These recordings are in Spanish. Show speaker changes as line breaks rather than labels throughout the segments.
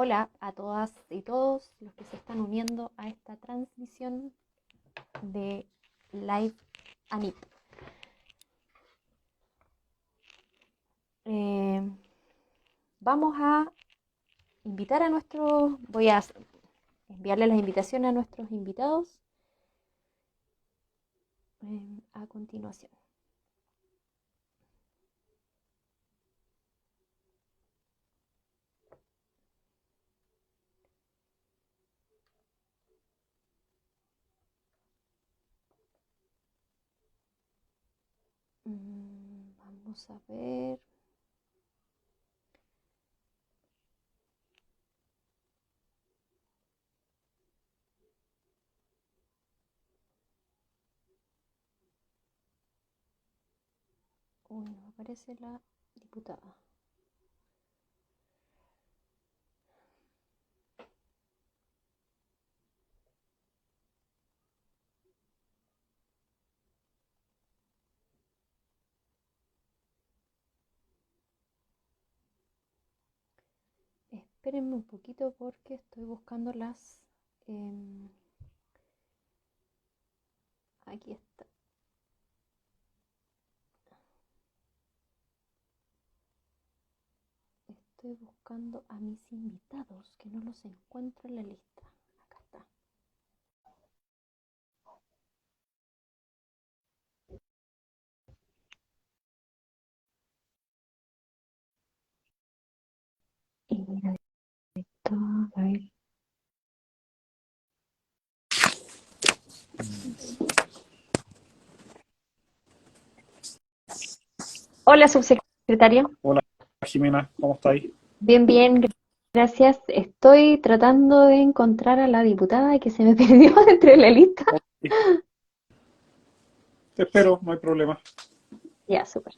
Hola a todas y todos los que se están uniendo a esta transmisión de Live Anip. Eh, Vamos a invitar a nuestros, voy a enviarle las invitaciones a nuestros invitados a continuación. Vamos a ver. Uy, no me aparece la diputada. Espérenme un poquito porque estoy buscando las... aquí está. Estoy buscando a mis invitados, que no los encuentro en la lista. Acá está. Y mira, esto, a ver. Hola, subsecretario.
Hola Jimena, ¿cómo estáis?
Bien, bien, gracias. Estoy tratando de encontrar a la diputada que se me perdió entre la lista.
Ok, te espero, no hay problema.
Ya, súper.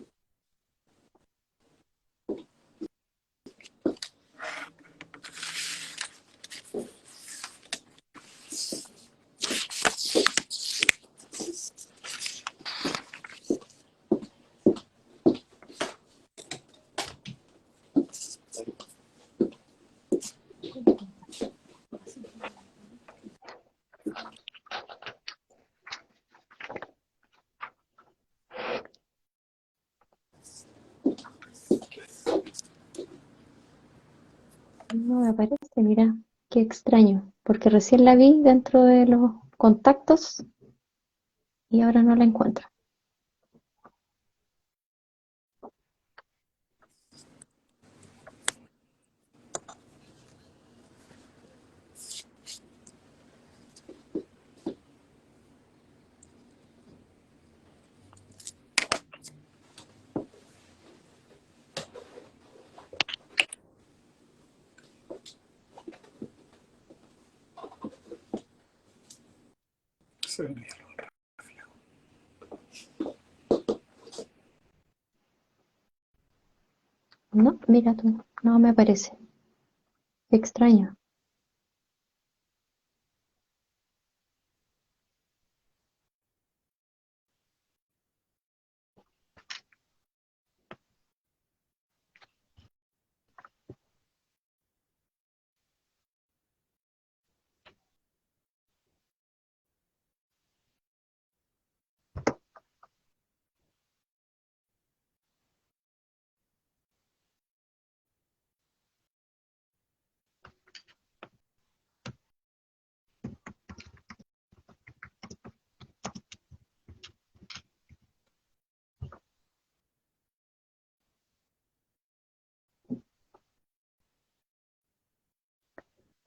No me aparece, mira, qué extraño, porque recién la vi dentro de los contactos y ahora no la encuentro.
Se venía.
No, mira tú, no me aparece. Qué extraño.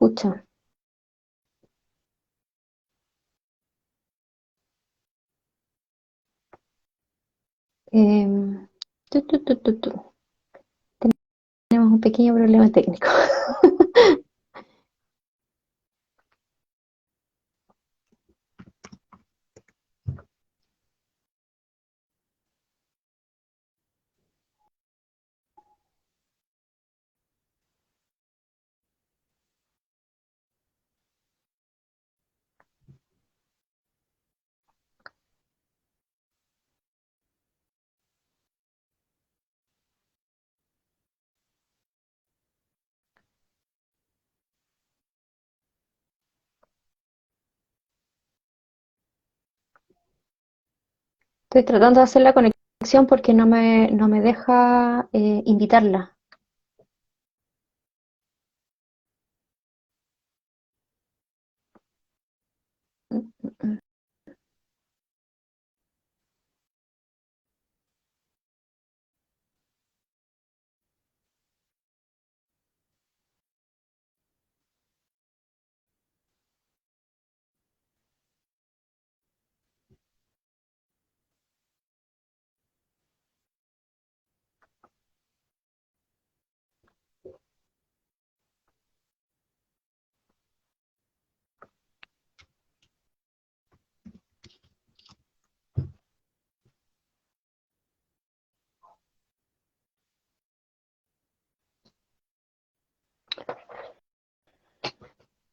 Pucha. em, tu. Tenemos un pequeño problema técnico. Estoy tratando de hacer la conexión porque no me deja invitarla.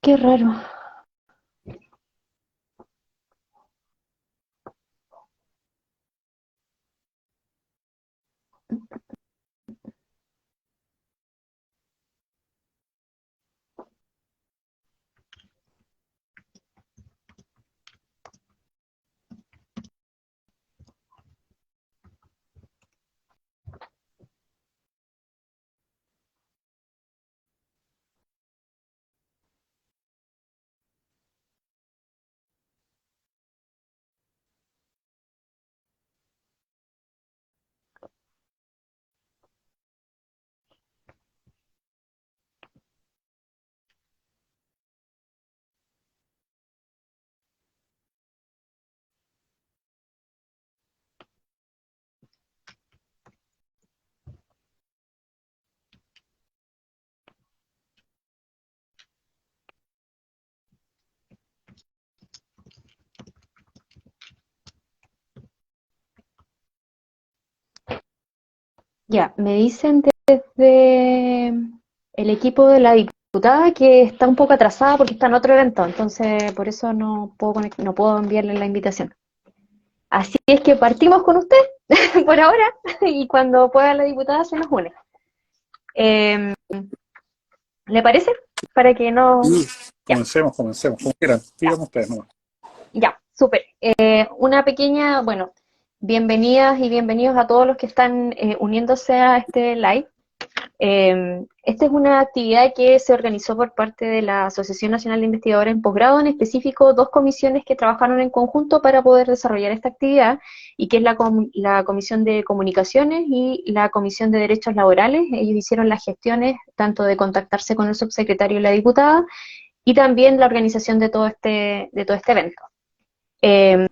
Qué raro. Ya, me dicen desde el equipo de la diputada que está un poco atrasada porque está en otro evento, entonces por eso no puedo enviarle la invitación. Así es que partimos con usted por ahora y cuando pueda la diputada se nos une. Eh, ¿Le parece? Para que no...
Sí,
Ya,
comencemos, como quieran.
ya,
Díganme ustedes nomás.
ya, súper. Una pequeña, bueno, bienvenidas y bienvenidos a todos los que están uniéndose a este live. Esta es una actividad que se organizó por parte de la Asociación Nacional de Investigadores en Posgrado, en específico dos comisiones que trabajaron en conjunto para poder desarrollar esta actividad, y que es la Comisión de Comunicaciones y la Comisión de Derechos Laborales. Ellos hicieron las gestiones tanto de contactarse con el subsecretario y la diputada, y también la organización de todo este evento. Eh,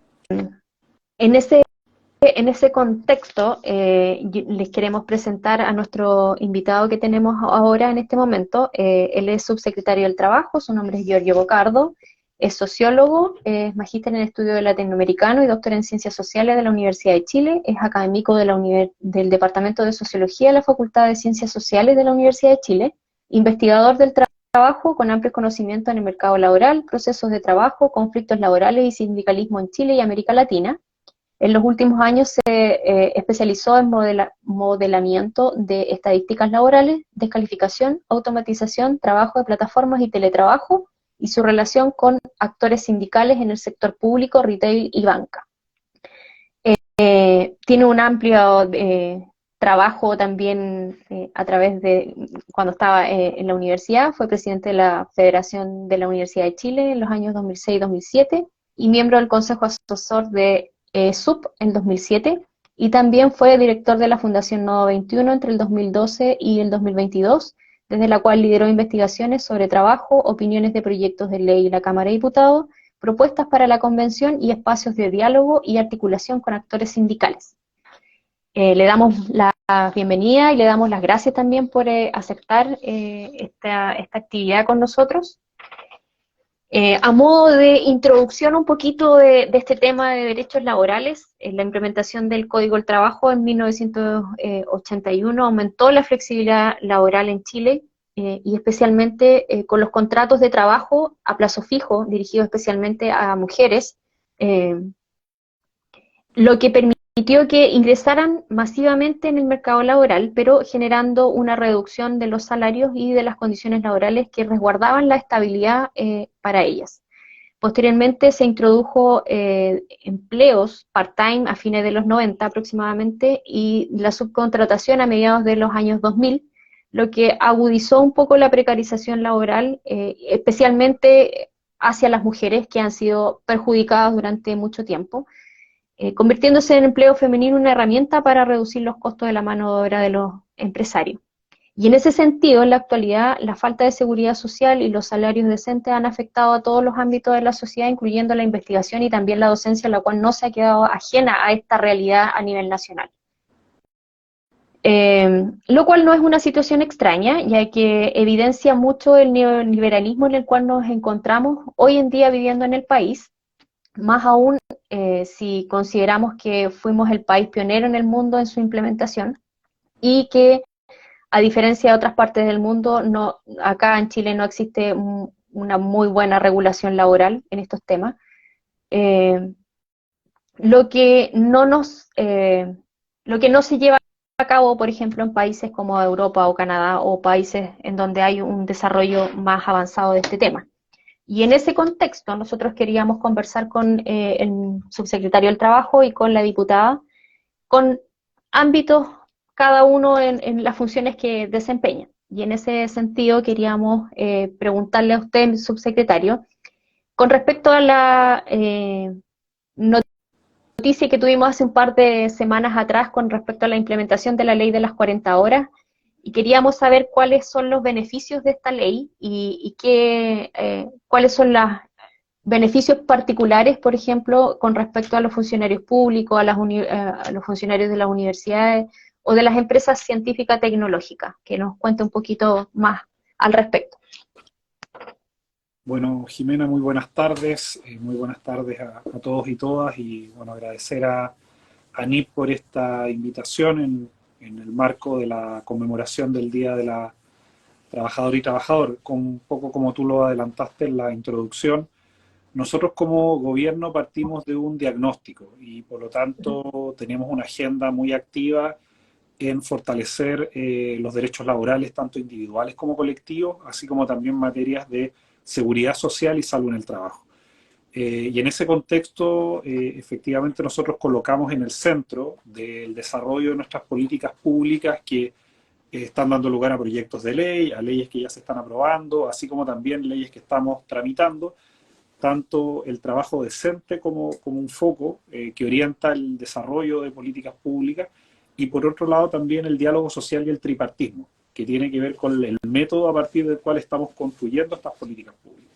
en ese contexto, les queremos presentar a nuestro invitado que tenemos ahora en este momento. Él es subsecretario del Trabajo, su nombre es Giorgio Bocardo, es sociólogo, es magíster en estudio latinoamericano y doctor en ciencias sociales de la Universidad de Chile, es académico del Departamento de Sociología de la Facultad de Ciencias Sociales de la Universidad de Chile, investigador del trabajo con amplios conocimientos en el mercado laboral, procesos de trabajo, conflictos laborales y sindicalismo en Chile y América Latina. En los últimos años se especializó en modelamiento de estadísticas laborales, descalificación, automatización, trabajo de plataformas y teletrabajo, y su relación con actores sindicales en el sector público, retail y banca. Tiene un amplio trabajo también a través de, cuando estaba en la universidad, fue presidente de la Federación de la Universidad de Chile en los años 2006-2007 y miembro del Consejo Asesor de SUP en 2007, y también fue director de la Fundación Nodo 21 entre el 2012 y el 2022, desde la cual lideró investigaciones sobre trabajo, opiniones de proyectos de ley en la Cámara de Diputados, propuestas para la convención y espacios de diálogo y articulación con actores sindicales. Le damos la bienvenida y le damos las gracias también por aceptar esta actividad con nosotros. A modo de introducción un poquito de este tema de derechos laborales, la implementación del Código del Trabajo en 1981 aumentó la flexibilidad laboral en Chile, y especialmente con los contratos de trabajo a plazo fijo dirigidos especialmente a mujeres, eh, lo que permitió que ingresaran masivamente en el mercado laboral, pero generando una reducción de los salarios y de las condiciones laborales que resguardaban la estabilidad para ellas. Posteriormente se introdujo empleos part-time a fines de los 90 aproximadamente y la subcontratación a mediados de los años 2000, lo que agudizó un poco la precarización laboral, especialmente hacia las mujeres que han sido perjudicadas durante mucho tiempo, convirtiéndose en empleo femenino una herramienta para reducir los costos de la mano de obra de los empresarios. Y en ese sentido, en la actualidad, la falta de seguridad social y los salarios decentes han afectado a todos los ámbitos de la sociedad, incluyendo la investigación y también la docencia, la cual no se ha quedado ajena a esta realidad a nivel nacional. Lo cual no es una situación extraña, ya que evidencia mucho el neoliberalismo en el cual nos encontramos hoy en día viviendo en el país, más aún si consideramos que fuimos el país pionero en el mundo en su implementación y que a diferencia de otras partes del mundo, no, acá en Chile no existe una muy buena regulación laboral en estos temas. Eh, lo que no nos, lo que no se lleva a cabo, por ejemplo, en países como Europa o Canadá o países en donde hay un desarrollo más avanzado de este tema. Y en ese contexto nosotros queríamos conversar con el subsecretario del Trabajo y con la diputada, con ámbitos cada uno en las funciones que desempeña. Y en ese sentido queríamos preguntarle a usted, subsecretario, con respecto a la noticia que tuvimos hace un par de semanas atrás con respecto a la implementación de la ley de las 40 horas, y queríamos saber cuáles son los beneficios de esta ley y cuáles son los beneficios particulares, por ejemplo, con respecto a los funcionarios públicos, a los funcionarios de las universidades o de las empresas científicas tecnológicas, que nos cuente un poquito más al respecto.
Bueno, Jimena, muy buenas tardes a todos y todas, y bueno, agradecer a NIP por esta invitación en el marco de la conmemoración del Día de la Trabajadora y Trabajador. Un poco como tú lo adelantaste en la introducción, nosotros como gobierno partimos de un diagnóstico y por lo tanto tenemos una agenda muy activa en fortalecer los derechos laborales, tanto individuales como colectivos, así como también materias de seguridad social y salud en el trabajo. Y en ese contexto, efectivamente, nosotros colocamos en el centro del desarrollo de nuestras políticas públicas que están dando lugar a proyectos de ley, a leyes que ya se están aprobando, así como también leyes que estamos tramitando, tanto el trabajo decente como un foco que orienta el desarrollo de políticas públicas, y por otro lado también el diálogo social y el tripartismo, que tiene que ver con el método a partir del cual estamos construyendo estas políticas públicas.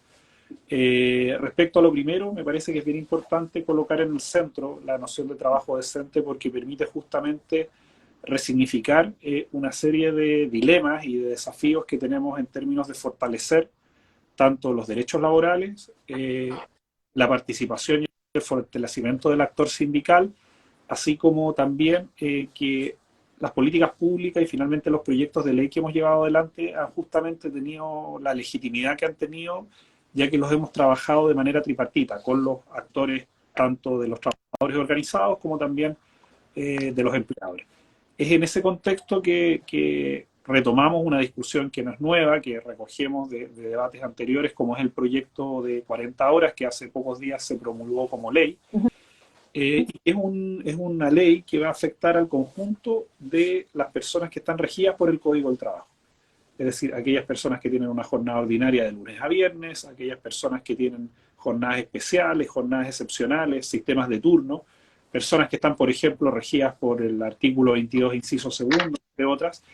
Respecto a lo primero, me parece que es bien importante colocar en el centro la noción de trabajo decente, porque permite justamente resignificar una serie de dilemas y de desafíos que tenemos en términos de fortalecer tanto los derechos laborales, la participación y el fortalecimiento del actor sindical, así como también que las políticas públicas y finalmente los proyectos de ley que hemos llevado adelante han justamente tenido la legitimidad que han tenido, ya que los hemos trabajado de manera tripartita, con los actores tanto de los trabajadores organizados como también de los empleadores. Es en ese contexto que retomamos una discusión que no es nueva, que recogemos de debates anteriores, como es el proyecto de 40 horas, que hace pocos días se promulgó como ley. Es una ley que va a afectar al conjunto de las personas que están regidas por el Código del Trabajo. Es decir, aquellas personas que tienen una jornada ordinaria de lunes a viernes, aquellas personas que tienen jornadas especiales, jornadas excepcionales, sistemas de turno, personas que están, por ejemplo, regidas por el artículo 22, inciso segundo, entre otras,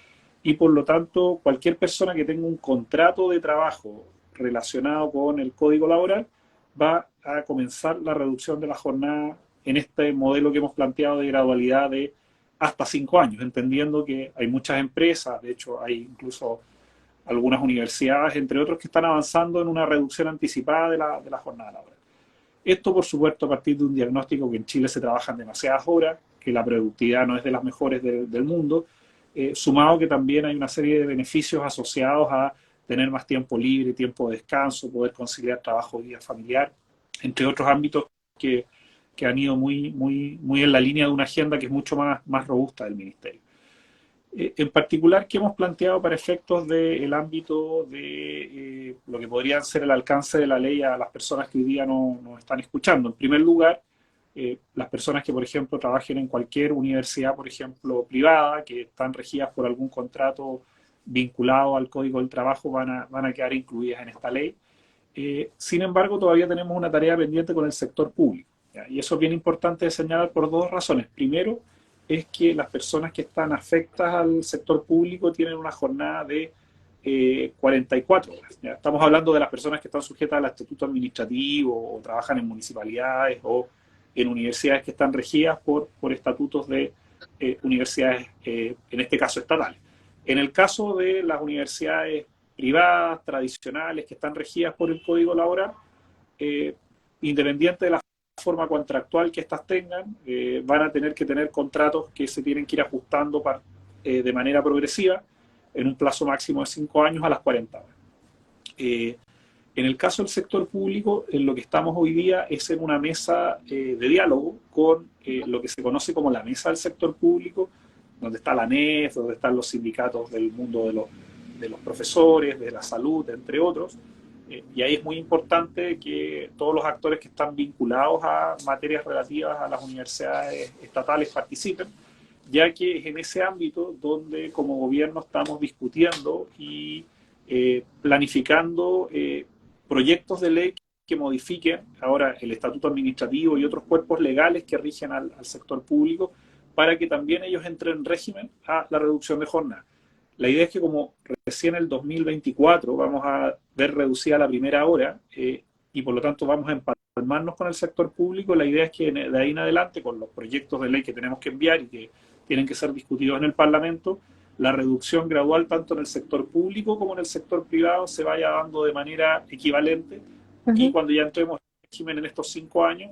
y por lo tanto, cualquier persona que tenga un contrato de trabajo relacionado con el Código Laboral va a comenzar la reducción de la jornada en este modelo que hemos planteado de gradualidad de hasta 5 años, entendiendo que hay muchas empresas, de hecho hay incluso algunas universidades, entre otros, que están avanzando en una reducción anticipada de la jornada laboral. Esto, por supuesto, a partir de un diagnóstico que en Chile se trabajan demasiadas horas, que la productividad no es de las mejores del mundo, sumado que también hay una serie de beneficios asociados a tener más tiempo libre, tiempo de descanso, poder conciliar trabajo y vida familiar, entre otros ámbitos que han ido muy en la línea de una agenda que es mucho más robusta del Ministerio. En particular, que hemos planteado para efectos del ámbito de lo que podría ser el alcance de la ley a las personas que hoy día nos están escuchando. En primer lugar, las personas que, por ejemplo, trabajen en cualquier universidad, por ejemplo, privada, que están regidas por algún contrato vinculado al Código del Trabajo, van a quedar incluidas en esta ley. Sin embargo, todavía tenemos una tarea pendiente con el sector público, ¿ya? Y eso es bien importante de señalar por dos razones. Primero, es que las personas que están afectas al sector público tienen una jornada de 44 horas. ¿Ya? Estamos hablando de las personas que están sujetas al estatuto administrativo o trabajan en municipalidades o en universidades que están regidas por estatutos de universidades, en este caso estatales. En el caso de las universidades privadas, tradicionales, que están regidas por el Código Laboral, independiente de la forma contractual que éstas tengan, van a tener que tener contratos que se tienen que ir ajustando de manera progresiva en un plazo máximo de 5 años a las 40 horas. En el caso del sector público, en lo que estamos hoy día es en una mesa de diálogo con lo que se conoce como la mesa del sector público, donde está la ANEF, donde están los sindicatos del mundo de los profesores, de la salud, entre otros. Y ahí es muy importante que todos los actores que están vinculados a materias relativas a las universidades estatales participen, ya que es en ese ámbito donde como gobierno estamos discutiendo y planificando proyectos de ley que modifiquen ahora el estatuto administrativo y otros cuerpos legales que rigen al sector público para que también ellos entren en régimen a la reducción de jornada. La idea es que como recién en el 2024 vamos a ver reducida la primera hora y por lo tanto vamos a empalmarnos con el sector público, la idea es que de ahí en adelante, con los proyectos de ley que tenemos que enviar y que tienen que ser discutidos en el Parlamento, la reducción gradual tanto en el sector público como en el sector privado se vaya dando de manera equivalente. Y cuando ya entremos en régimen en estos 5 años,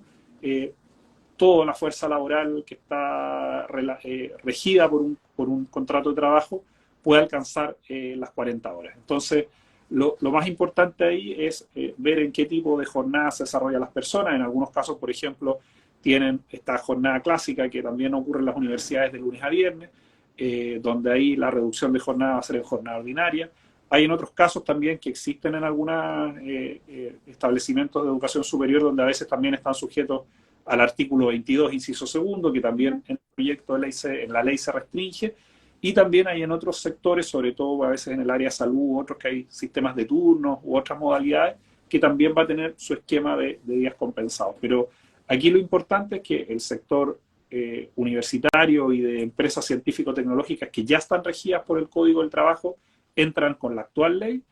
toda la fuerza laboral que está regida por un contrato de trabajo puede alcanzar las 40 horas. Entonces, lo más importante ahí es ver en qué tipo de jornada se desarrollan las personas. En algunos casos, por ejemplo, tienen esta jornada clásica que también ocurre en las universidades de lunes a viernes, donde ahí la reducción de jornada va a ser en jornada ordinaria. Hay en otros casos también que existen en algunos establecimientos de educación superior donde a veces también están sujetos al artículo 22, inciso segundo, que también en el proyecto de ley en la ley se restringe. Y también hay en otros sectores, sobre todo a veces en el área de salud, otros que hay sistemas de turnos u otras modalidades, que también va a tener su esquema de días compensados. Pero aquí lo importante es que el sector universitario y de empresas científico-tecnológicas que ya están regidas por el Código del Trabajo entran con la actual ley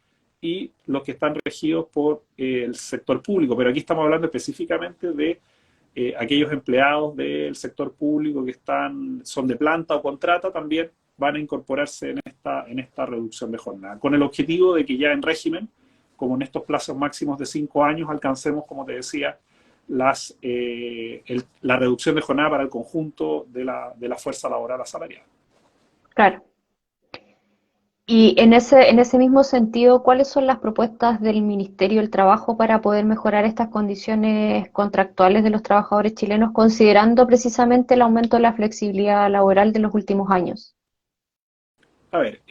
y los que están regidos por el sector público. Pero aquí estamos hablando específicamente de aquellos empleados del sector público que son de planta o contrata también van a incorporarse en esta reducción de jornada, con el objetivo de que ya en régimen, como en estos plazos máximos de 5 años, alcancemos, como te decía, la reducción de jornada para el conjunto de la fuerza laboral asalariada.
Claro. Y en ese mismo sentido, ¿cuáles son las propuestas del Ministerio del Trabajo para poder mejorar estas condiciones contractuales de los trabajadores chilenos, considerando precisamente el aumento de la flexibilidad laboral de los últimos años?
A ver,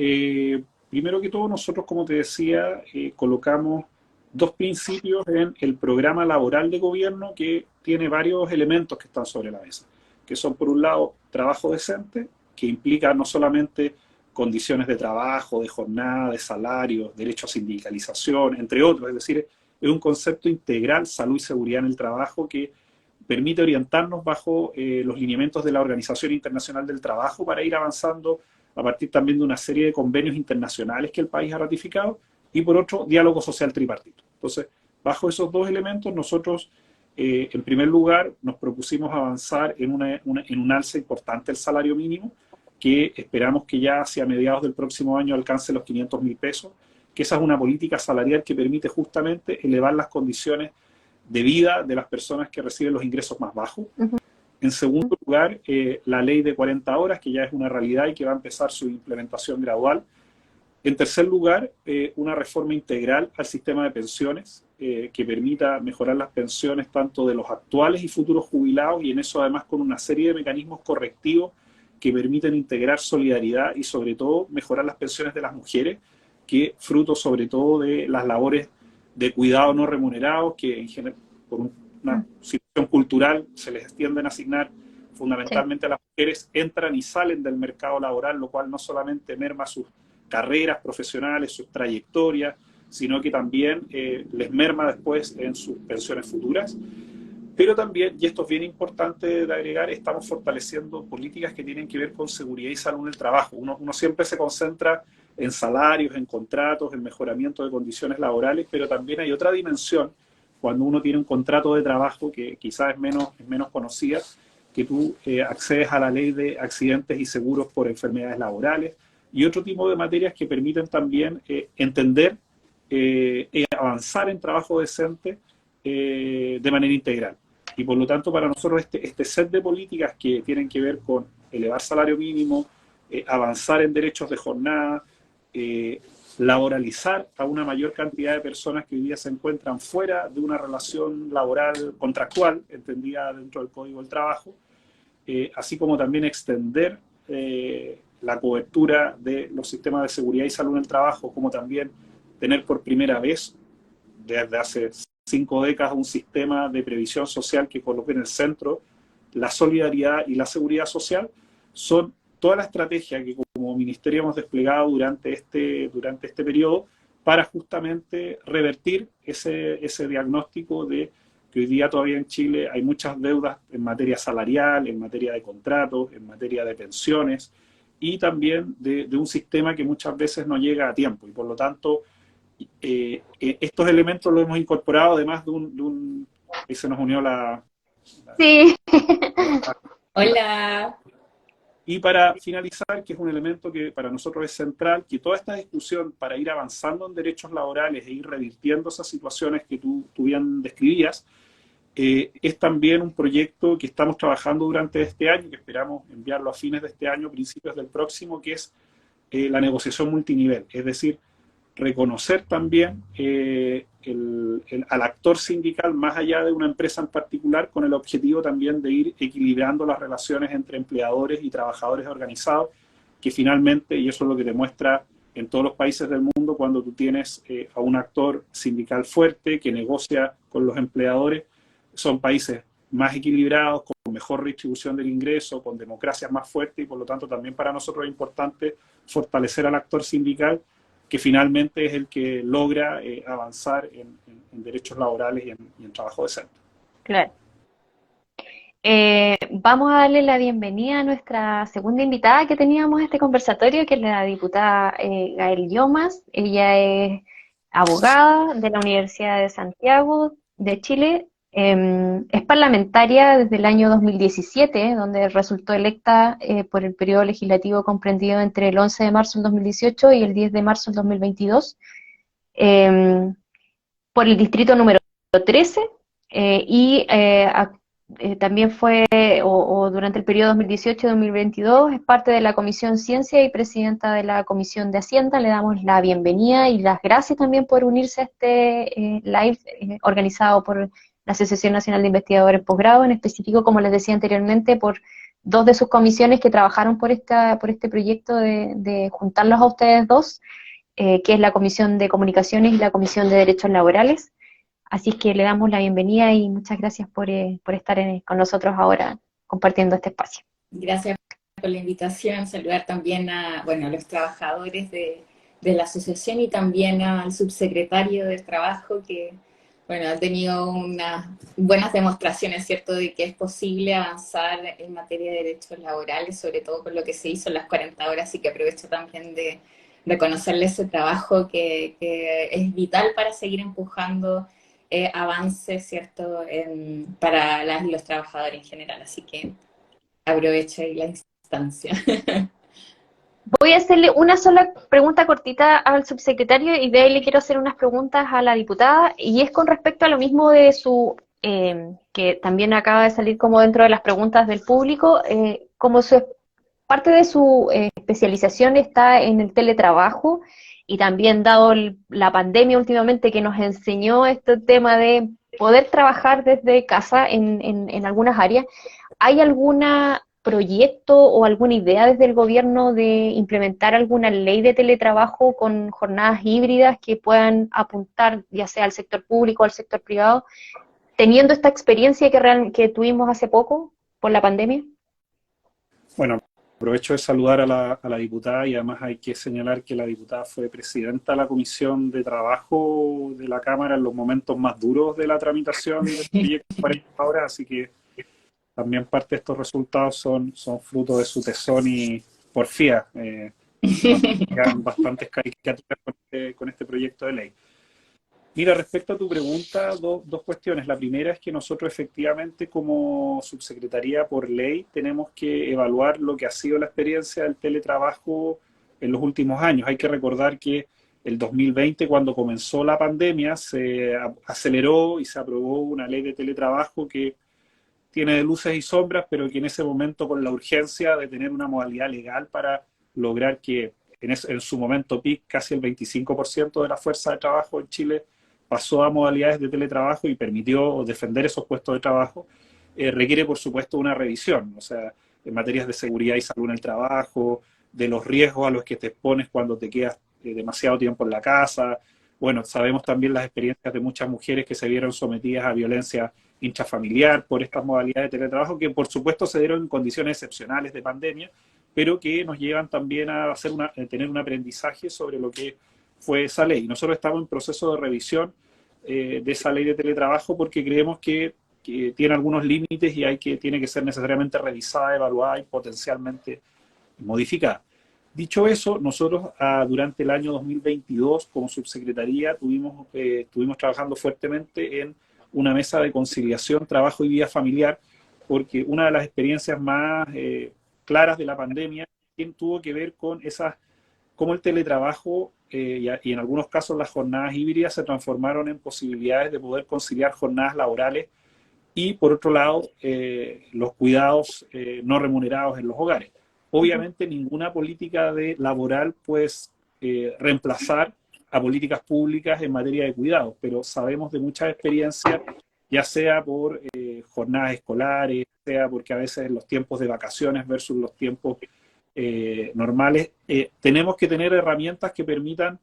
primero que todo, nosotros, como te decía, colocamos 2 principios en el programa laboral de gobierno que tiene varios elementos que están sobre la mesa, que son, por un lado, trabajo decente, que implica no solamente condiciones de trabajo, de jornada, de salario, derecho a sindicalización, entre otros, es decir, es un concepto integral, salud y seguridad en el trabajo, que permite orientarnos bajo los lineamientos de la Organización Internacional del Trabajo para ir avanzando a partir también de una serie de convenios internacionales que el país ha ratificado, y por otro, diálogo social tripartito. Entonces, bajo esos 2 elementos, nosotros, en primer lugar, nos propusimos avanzar en un alza importante del salario mínimo, que esperamos que ya hacia mediados del próximo año alcance los 500.000 pesos, que esa es una política salarial que permite justamente elevar las condiciones de vida de las personas que reciben los ingresos más bajos. En segundo lugar, la ley de 40 horas, que ya es una realidad y que va a empezar su implementación gradual. En tercer lugar, una reforma integral al sistema de pensiones que permita mejorar las pensiones tanto de los actuales y futuros jubilados, y en eso además con una serie de mecanismos correctivos que permiten integrar solidaridad y sobre todo mejorar las pensiones de las mujeres, que fruto sobre todo de las labores de cuidado no remunerados, que en general, por una situación cultural se les tienden a asignar fundamentalmente a las mujeres, entran y salen del mercado laboral, lo cual no solamente merma sus carreras profesionales, sus trayectorias, sino que también les merma después en sus pensiones futuras. Pero también, y esto es bien importante de agregar, estamos fortaleciendo políticas que tienen que ver con seguridad y salud en el trabajo. Uno siempre se concentra en salarios, en contratos, en mejoramiento de condiciones laborales, pero también hay otra dimensión cuando uno tiene un contrato de trabajo que quizás es menos conocida, que tú accedes a la ley de accidentes y seguros por enfermedades laborales y otro tipo de materias que permiten también entender y avanzar en trabajo decente de manera integral. Y por lo tanto, para nosotros este set de políticas que tienen que ver con elevar salario mínimo, avanzar en derechos de jornada, laboralizar a una mayor cantidad de personas que hoy día se encuentran fuera de una relación laboral contractual, entendida dentro del Código del Trabajo, así como también extender la cobertura de los sistemas de seguridad y salud en el trabajo, como también tener por primera vez, desde hace 5 décadas, un sistema de previsión social que coloque en el centro la solidaridad y la seguridad social, son toda la estrategia que como ministerio hemos desplegado durante este periodo para justamente revertir ese diagnóstico de que hoy día todavía en Chile hay muchas deudas en materia salarial, en materia de contratos, en materia de pensiones, y también de un sistema que muchas veces no llega a tiempo, y por lo tanto estos elementos los hemos incorporado, además de un ahí se nos unió
Sí.
Hola.
Y para finalizar, que es un elemento que para nosotros es central, que toda esta discusión para ir avanzando en derechos laborales e ir revirtiendo esas situaciones que tú bien describías, es también un proyecto que estamos trabajando durante este año, que esperamos enviarlo a fines de este año, principios del próximo, que es la negociación multinivel, es decir, reconocer también al actor sindical más allá de una empresa en particular, con el objetivo también de ir equilibrando las relaciones entre empleadores y trabajadores organizados, que finalmente, y eso es lo que demuestra en todos los países del mundo, cuando tú tienes a un actor sindical fuerte que negocia con los empleadores, son países más equilibrados, con mejor redistribución del ingreso, con democracias más fuertes, y por lo tanto también para nosotros es importante fortalecer al actor sindical, que finalmente es el que logra avanzar en derechos laborales y en trabajo decente.
Claro. Vamos a darle la bienvenida a nuestra segunda invitada que teníamos a este conversatorio, que es la diputada Gael Llomas. Ella es abogada de la Universidad de Santiago de Chile. Es parlamentaria desde el año 2017, donde resultó electa por el periodo legislativo comprendido entre el 11 de marzo del 2018 y el 10 de marzo del 2022, por el distrito número 13, y también fue, o durante el periodo 2018-2022, es parte de la Comisión Ciencia y presidenta de la Comisión de Hacienda. Le damos la bienvenida y las gracias también por unirse a este live organizado por la Asociación Nacional de Investigadores Posgrado, en específico, como les decía anteriormente, por dos de sus comisiones que trabajaron por este proyecto de juntarlos a ustedes dos, que es la Comisión de Comunicaciones y la Comisión de Derechos Laborales. Así es que le damos la bienvenida y muchas gracias por estar con nosotros ahora compartiendo este espacio.
Gracias por la invitación. Saludar también a los trabajadores de la asociación y también al subsecretario del Trabajo, que ha tenido unas buenas demostraciones, ¿cierto?, de que es posible avanzar en materia de derechos laborales, sobre todo con lo que se hizo en las 40 horas, y que aprovecho también de reconocerle ese trabajo que es vital para seguir empujando avances, ¿cierto?, para los trabajadores en general. Así que aprovecho ahí la instancia.
Voy a hacerle una sola pregunta cortita al subsecretario y de ahí le quiero hacer unas preguntas a la diputada, y es con respecto a lo mismo de que también acaba de salir como dentro de las preguntas del público, como parte de su especialización está en el teletrabajo, y también dado la pandemia últimamente que nos enseñó este tema de poder trabajar desde casa en algunas áreas, ¿hay alguna proyecto o alguna idea desde el gobierno de implementar alguna ley de teletrabajo con jornadas híbridas que puedan apuntar ya sea al sector público o al sector privado, teniendo esta experiencia que tuvimos hace poco por la pandemia?
Bueno, aprovecho de saludar a la diputada y además hay que señalar que la diputada fue presidenta de la Comisión de Trabajo de la Cámara en los momentos más duros de la tramitación del proyecto 40 horas, así que también parte de estos resultados son fruto de su tesón y porfía. Quedan bastantes caricaturas con este proyecto de ley. Mira, respecto a tu pregunta, dos cuestiones. La primera es que nosotros efectivamente como subsecretaría por ley tenemos que evaluar lo que ha sido la experiencia del teletrabajo en los últimos años. Hay que recordar que el 2020, cuando comenzó la pandemia, se aceleró y se aprobó una ley de teletrabajo que tiene luces y sombras, pero que en ese momento, con la urgencia de tener una modalidad legal para lograr que en su momento peak casi el 25% de la fuerza de trabajo en Chile pasó a modalidades de teletrabajo y permitió defender esos puestos de trabajo, requiere por supuesto una revisión, o sea, en materias de seguridad y salud en el trabajo, de los riesgos a los que te expones cuando te quedas demasiado tiempo en la casa. Bueno, sabemos también las experiencias de muchas mujeres que se vieron sometidas a violencia intrafamiliar por estas modalidades de teletrabajo, que por supuesto se dieron en condiciones excepcionales de pandemia, pero que nos llevan también a tener un aprendizaje sobre lo que fue esa ley. Nosotros estamos en proceso de revisión de esa ley de teletrabajo porque creemos que tiene algunos límites y tiene que ser necesariamente revisada, evaluada y potencialmente modificada. Dicho eso, nosotros durante el año 2022 como subsecretaría estuvimos trabajando fuertemente en una mesa de conciliación, trabajo y vida familiar, porque una de las experiencias más claras de la pandemia tuvo que ver con cómo el teletrabajo y en algunos casos las jornadas híbridas se transformaron en posibilidades de poder conciliar jornadas laborales y, por otro lado, los cuidados no remunerados en los hogares. Obviamente, ninguna política laboral puede reemplazar a políticas públicas en materia de cuidados, pero sabemos de muchas experiencias, ya sea por jornadas escolares, sea porque a veces los tiempos de vacaciones versus los tiempos normales, tenemos que tener herramientas que permitan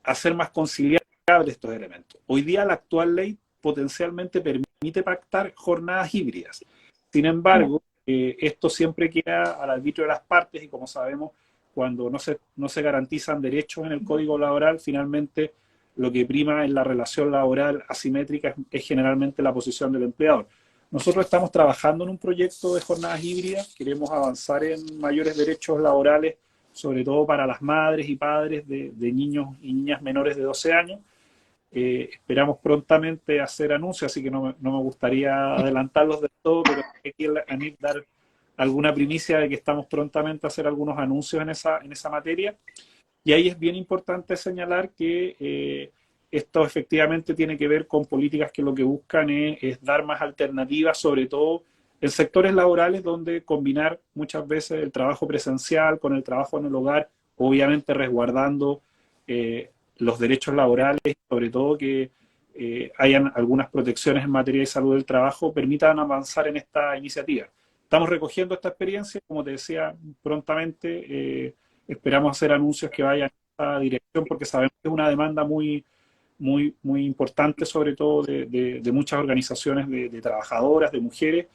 hacer más conciliables estos elementos. Hoy día la actual ley potencialmente permite pactar jornadas híbridas. Sin embargo, esto siempre queda al arbitrio de las partes y, como sabemos, cuando no se garantizan derechos en el Código Laboral, finalmente lo que prima en la relación laboral asimétrica es generalmente la posición del empleador. Nosotros estamos trabajando en un proyecto de jornadas híbridas, queremos avanzar en mayores derechos laborales, sobre todo para las madres y padres de niños y niñas menores de 12 años. Esperamos prontamente hacer anuncios, así que no me gustaría adelantarlos del todo, pero aquí Anit dar alguna primicia de que estamos prontamente a hacer algunos anuncios en esa materia. Y ahí es bien importante señalar que esto efectivamente tiene que ver con políticas que lo que buscan es dar más alternativas, sobre todo en sectores laborales donde combinar muchas veces el trabajo presencial con el trabajo en el hogar, obviamente resguardando los derechos laborales, sobre todo que hayan algunas protecciones en materia de salud del trabajo, permitan avanzar en esta iniciativa. Estamos recogiendo esta experiencia, como te decía, prontamente esperamos hacer anuncios que vayan en esta dirección porque sabemos que es una demanda muy importante, sobre todo de muchas organizaciones de trabajadoras, de mujeres.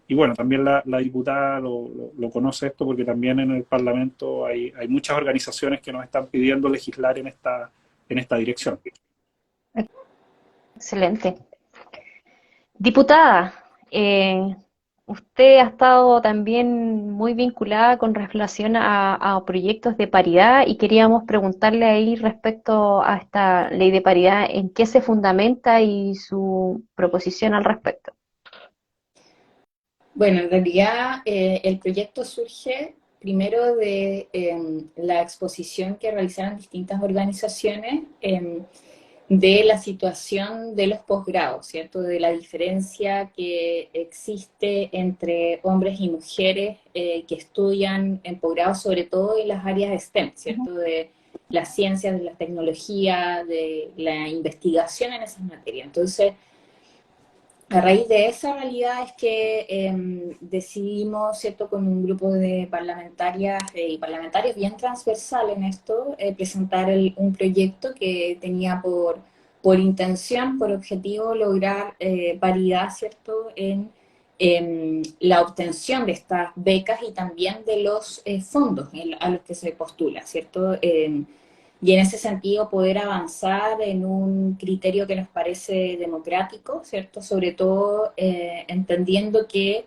Y bueno, también la diputada lo conoce esto porque también en el Parlamento hay muchas organizaciones que nos están pidiendo legislar en esta dirección.
Excelente. Diputada, usted ha estado también muy vinculada con relación a proyectos de paridad y queríamos preguntarle ahí respecto a esta ley de paridad, ¿en qué se fundamenta y su proposición al respecto?
Bueno, en realidad el proyecto surge primero de la exposición que realizaron distintas organizaciones de la situación de los posgrados, ¿cierto? De la diferencia que existe entre hombres y mujeres que estudian en posgrados, sobre todo en las áreas STEM, ¿cierto? De las ciencias, de la tecnología, de la investigación en esas materias. Entonces, a raíz de esa realidad es que decidimos, ¿cierto?, con un grupo de parlamentarias y parlamentarios bien transversal en esto, presentar un proyecto que tenía por intención, por objetivo, lograr paridad, ¿cierto?, en la obtención de estas becas y también de los fondos a los que se postula, ¿cierto? Y en ese sentido poder avanzar en un criterio que nos parece democrático, ¿cierto? Sobre todo entendiendo que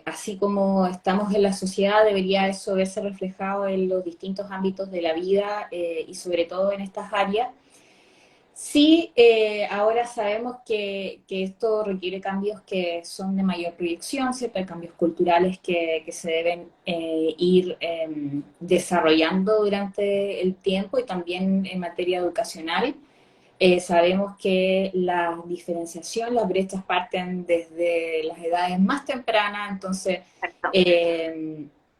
así como estamos en la sociedad, debería eso verse reflejado en los distintos ámbitos de la vida y sobre todo en estas áreas. Sí, ahora sabemos que esto requiere cambios que son de mayor proyección, ¿cierto? Hay cambios culturales que se deben ir desarrollando durante el tiempo y también en materia educacional. Sabemos que la diferenciación, las brechas parten desde las edades más tempranas, entonces
Exacto.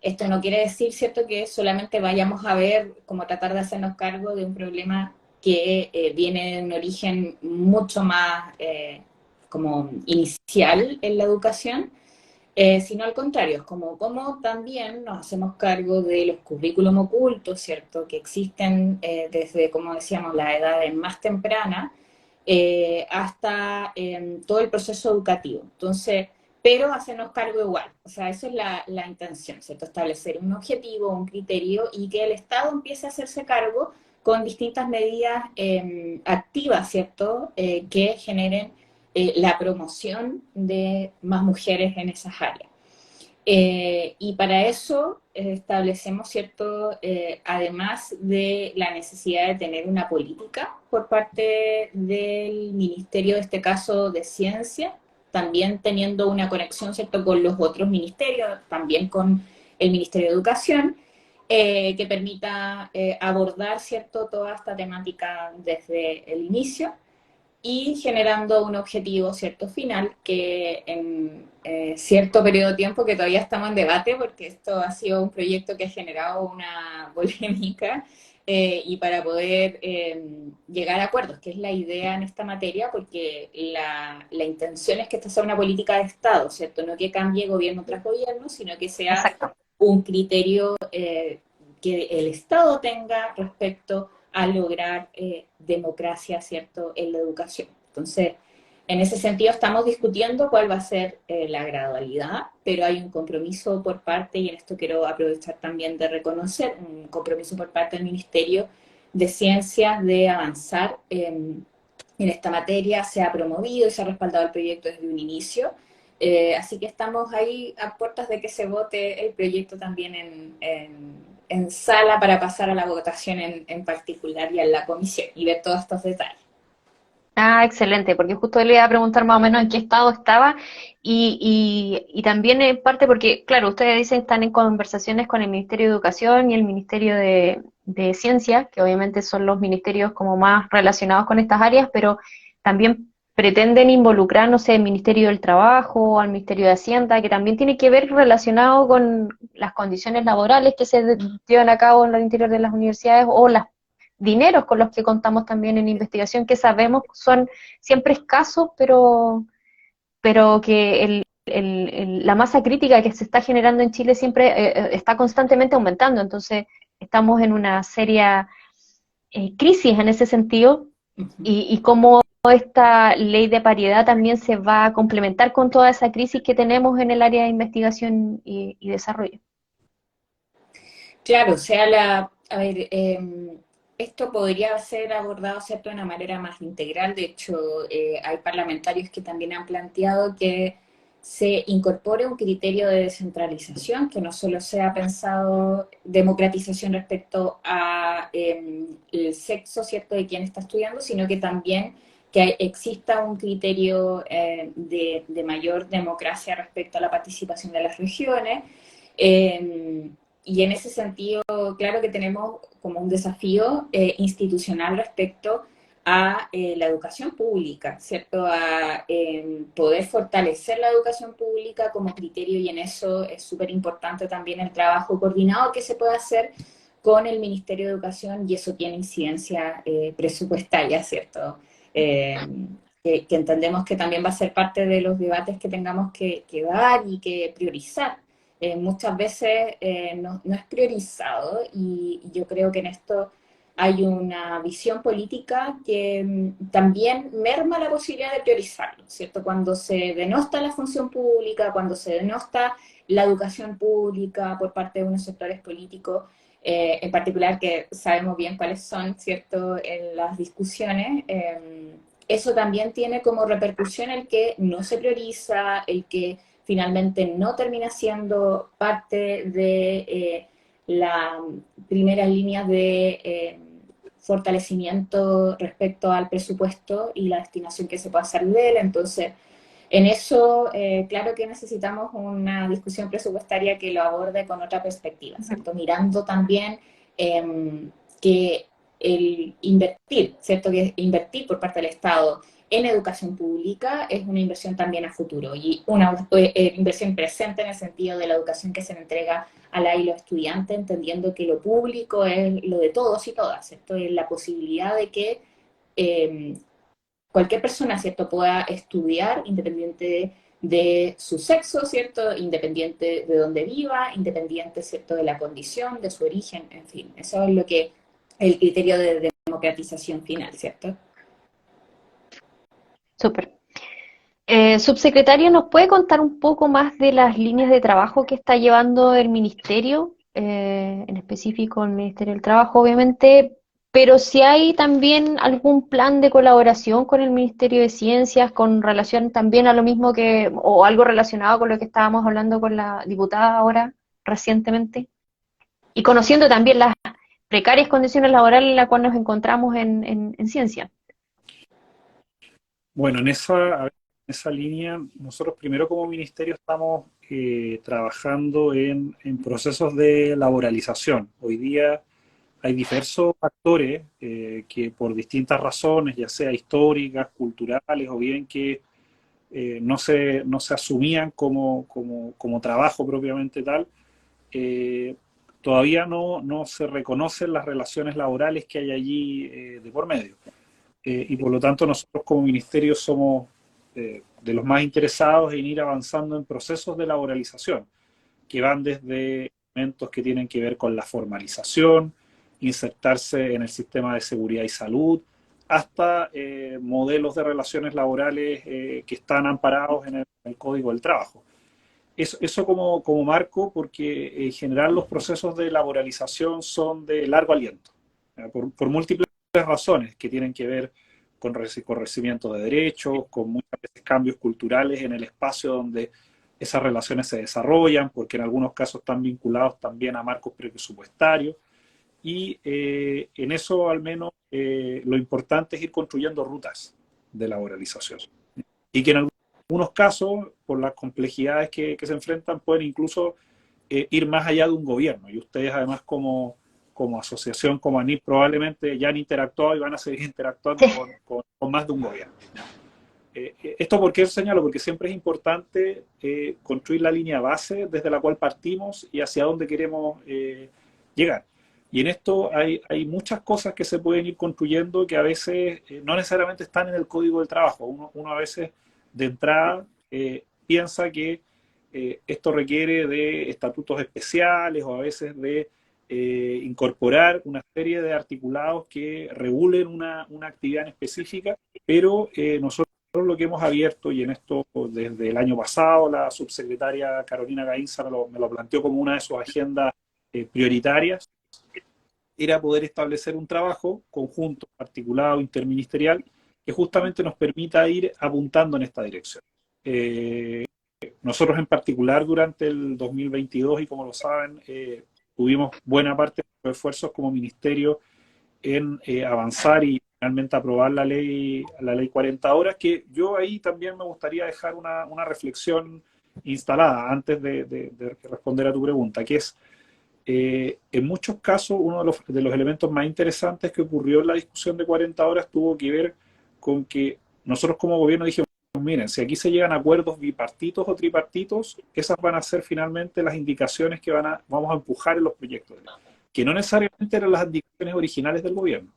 esto no quiere decir, ¿cierto?, que solamente vayamos a ver como tratar de hacernos cargo de un problema que viene de un origen mucho más como inicial en la educación, sino al contrario, es como también nos hacemos cargo de los currículum ocultos, ¿cierto?, que existen desde, como decíamos, la edad más temprana hasta todo el proceso educativo. Entonces, pero hacernos cargo igual, o sea, eso es la intención, ¿cierto? Establecer un objetivo, un criterio y que el Estado empiece a hacerse cargo con distintas medidas activas, ¿cierto?, que generen la promoción de más mujeres en esas áreas. Y para eso establecemos, ¿cierto?, además de la necesidad de tener una política por parte del Ministerio, de este caso de Ciencia, también teniendo una conexión, ¿cierto?, con los otros ministerios, también con el Ministerio de Educación, que permita abordar, ¿cierto?, toda esta temática desde el inicio y generando un objetivo cierto final que en cierto periodo de tiempo que todavía estamos en debate porque esto ha sido un proyecto que ha generado una polémica y para poder llegar a acuerdos, que es la idea en esta materia, porque la intención es que esta sea una política de Estado, ¿cierto? No que cambie gobierno tras gobierno, sino que sea
Exacto.
un criterio que el Estado tenga respecto a lograr democracia, ¿cierto?, en la educación. Entonces, en ese sentido estamos discutiendo cuál va a ser la gradualidad, pero hay un compromiso por parte, y en esto quiero aprovechar también de reconocer, un compromiso por parte del Ministerio de Ciencias de avanzar en esta materia, se ha promovido y se ha respaldado el proyecto desde un inicio. Así que estamos ahí a puertas de que se vote el proyecto también en sala para pasar a la votación en particular y a la comisión y ver todos estos detalles.
Ah, excelente, porque justo le iba a preguntar más o menos en qué estado estaba y también en parte porque, claro, ustedes dicen que están en conversaciones con el Ministerio de Educación y el Ministerio de Ciencia, que obviamente son los ministerios como más relacionados con estas áreas, pero también pretenden involucrar, no sé, el Ministerio del Trabajo, al Ministerio de Hacienda, que también tiene que ver relacionado con las condiciones laborales que se llevan a cabo en el interior de las universidades o las dineros con los que contamos también en investigación, que sabemos son siempre escasos, pero que la masa crítica que se está generando en Chile siempre está constantemente aumentando. Entonces, estamos en una seria crisis en ese sentido
Uh -huh.
y cómo esta ley de paridad también se va a complementar con toda esa crisis que tenemos en el área de investigación y desarrollo.
Claro, o sea, a ver, esto podría ser abordado, ¿cierto?, de una manera más integral. De hecho, hay parlamentarios que también han planteado que se incorpore un criterio de descentralización, que no solo sea pensado democratización respecto a el sexo, ¿cierto?, de quien está estudiando, sino que también que exista un criterio de mayor democracia respecto a la participación de las regiones. Eh, y en ese sentido, claro que tenemos como un desafío institucional respecto a la educación pública, ¿cierto? A poder fortalecer la educación pública como criterio y en eso es súper importante también el trabajo coordinado que se puede hacer con el Ministerio de Educación y eso tiene incidencia presupuestaria, ¿cierto? Eh, que entendemos que también va a ser parte de los debates que tengamos que dar y que priorizar. Muchas veces no es priorizado y yo creo que en esto hay una visión política que también merma la posibilidad de priorizarlo, ¿cierto? Cuando se denosta la función pública, cuando se denosta la educación pública por parte de unos sectores políticos, en particular que sabemos bien cuáles son, ¿cierto?, en las discusiones, eso también tiene como repercusión el que no se prioriza, el que finalmente no termina siendo parte de la primera línea de fortalecimiento respecto al presupuesto y la destinación que se puede hacer de él. Entonces, en eso, claro que necesitamos una discusión presupuestaria que lo aborde con otra perspectiva, ¿cierto? Mirando también que el invertir, ¿cierto? Que invertir por parte del Estado en educación pública es una inversión también a futuro y una inversión presente en el sentido de la educación que se le entrega a la y los estudiantes, entendiendo que lo público es lo de todos y todas, ¿cierto? Es la posibilidad de que cualquier persona, ¿cierto?, pueda estudiar independiente de su sexo, ¿cierto?, independiente de dónde viva, independiente, ¿cierto?, de la condición, de su origen, en fin. Eso es lo que el criterio de democratización final, ¿cierto?
Súper. Subsecretario, ¿nos puede contar un poco más de las líneas de trabajo que está llevando el Ministerio, en específico el Ministerio del Trabajo, obviamente, pero si hay también algún plan de colaboración con el Ministerio de Ciencias, con relación también a lo mismo que, o algo relacionado con lo que estábamos hablando con la diputada ahora, recientemente, y conociendo también las precarias condiciones laborales en las cuales nos encontramos en ciencia?
Bueno, en esa línea, nosotros primero como ministerio estamos trabajando en procesos de laboralización. Hoy día hay diversos actores que por distintas razones, ya sea históricas, culturales o bien que no se asumían como trabajo propiamente tal, eh, todavía no se reconocen las relaciones laborales que hay allí de por medio. Y por lo tanto nosotros como ministerio somos de los más interesados en ir avanzando en procesos de laboralización, que van desde elementos que tienen que ver con la formalización, insertarse en el sistema de seguridad y salud, hasta modelos de relaciones laborales que están amparados en el Código del Trabajo. Eso como marco, porque en general los procesos de laboralización son de largo aliento, por múltiples razones que tienen que ver con reconocimiento de derechos, con muchas veces cambios culturales en el espacio donde esas relaciones se desarrollan, porque en algunos casos están vinculados también a marcos presupuestarios, y en eso al menos lo importante es ir construyendo rutas de laboralización. Y que en algunos casos, por las complejidades que se enfrentan, pueden incluso ir más allá de un gobierno. Y ustedes además como asociación, como ANIP, probablemente ya han interactuado y van a seguir interactuando con más de un gobierno. ¿Esto por qué señalo? Porque siempre es importante construir la línea base desde la cual partimos y hacia dónde queremos llegar. Y en esto hay muchas cosas que se pueden ir construyendo que a veces no necesariamente están en el Código del Trabajo. Uno a veces de entrada piensa que esto requiere de estatutos especiales o a veces de incorporar una serie de articulados que regulen una actividad en específica, pero nosotros lo que hemos abierto, y en esto desde el año pasado la subsecretaria Carolina Gainza me lo planteó como una de sus agendas prioritarias, era poder establecer un trabajo conjunto, articulado, interministerial, que justamente nos permita ir apuntando en esta dirección. Nosotros en particular durante el 2022, y como lo saben, tuvimos buena parte de los esfuerzos como ministerio en avanzar y finalmente aprobar la ley 40 horas, que yo ahí también me gustaría dejar una reflexión instalada antes de responder a tu pregunta, que es, en muchos casos, uno de los elementos más interesantes que ocurrió en la discusión de 40 horas tuvo que ver con que nosotros como gobierno dijimos, miren, si aquí se llegan a acuerdos bipartitos o tripartitos, esas van a ser finalmente las indicaciones que vamos a empujar en los proyectos, que no necesariamente eran las indicaciones originales del gobierno.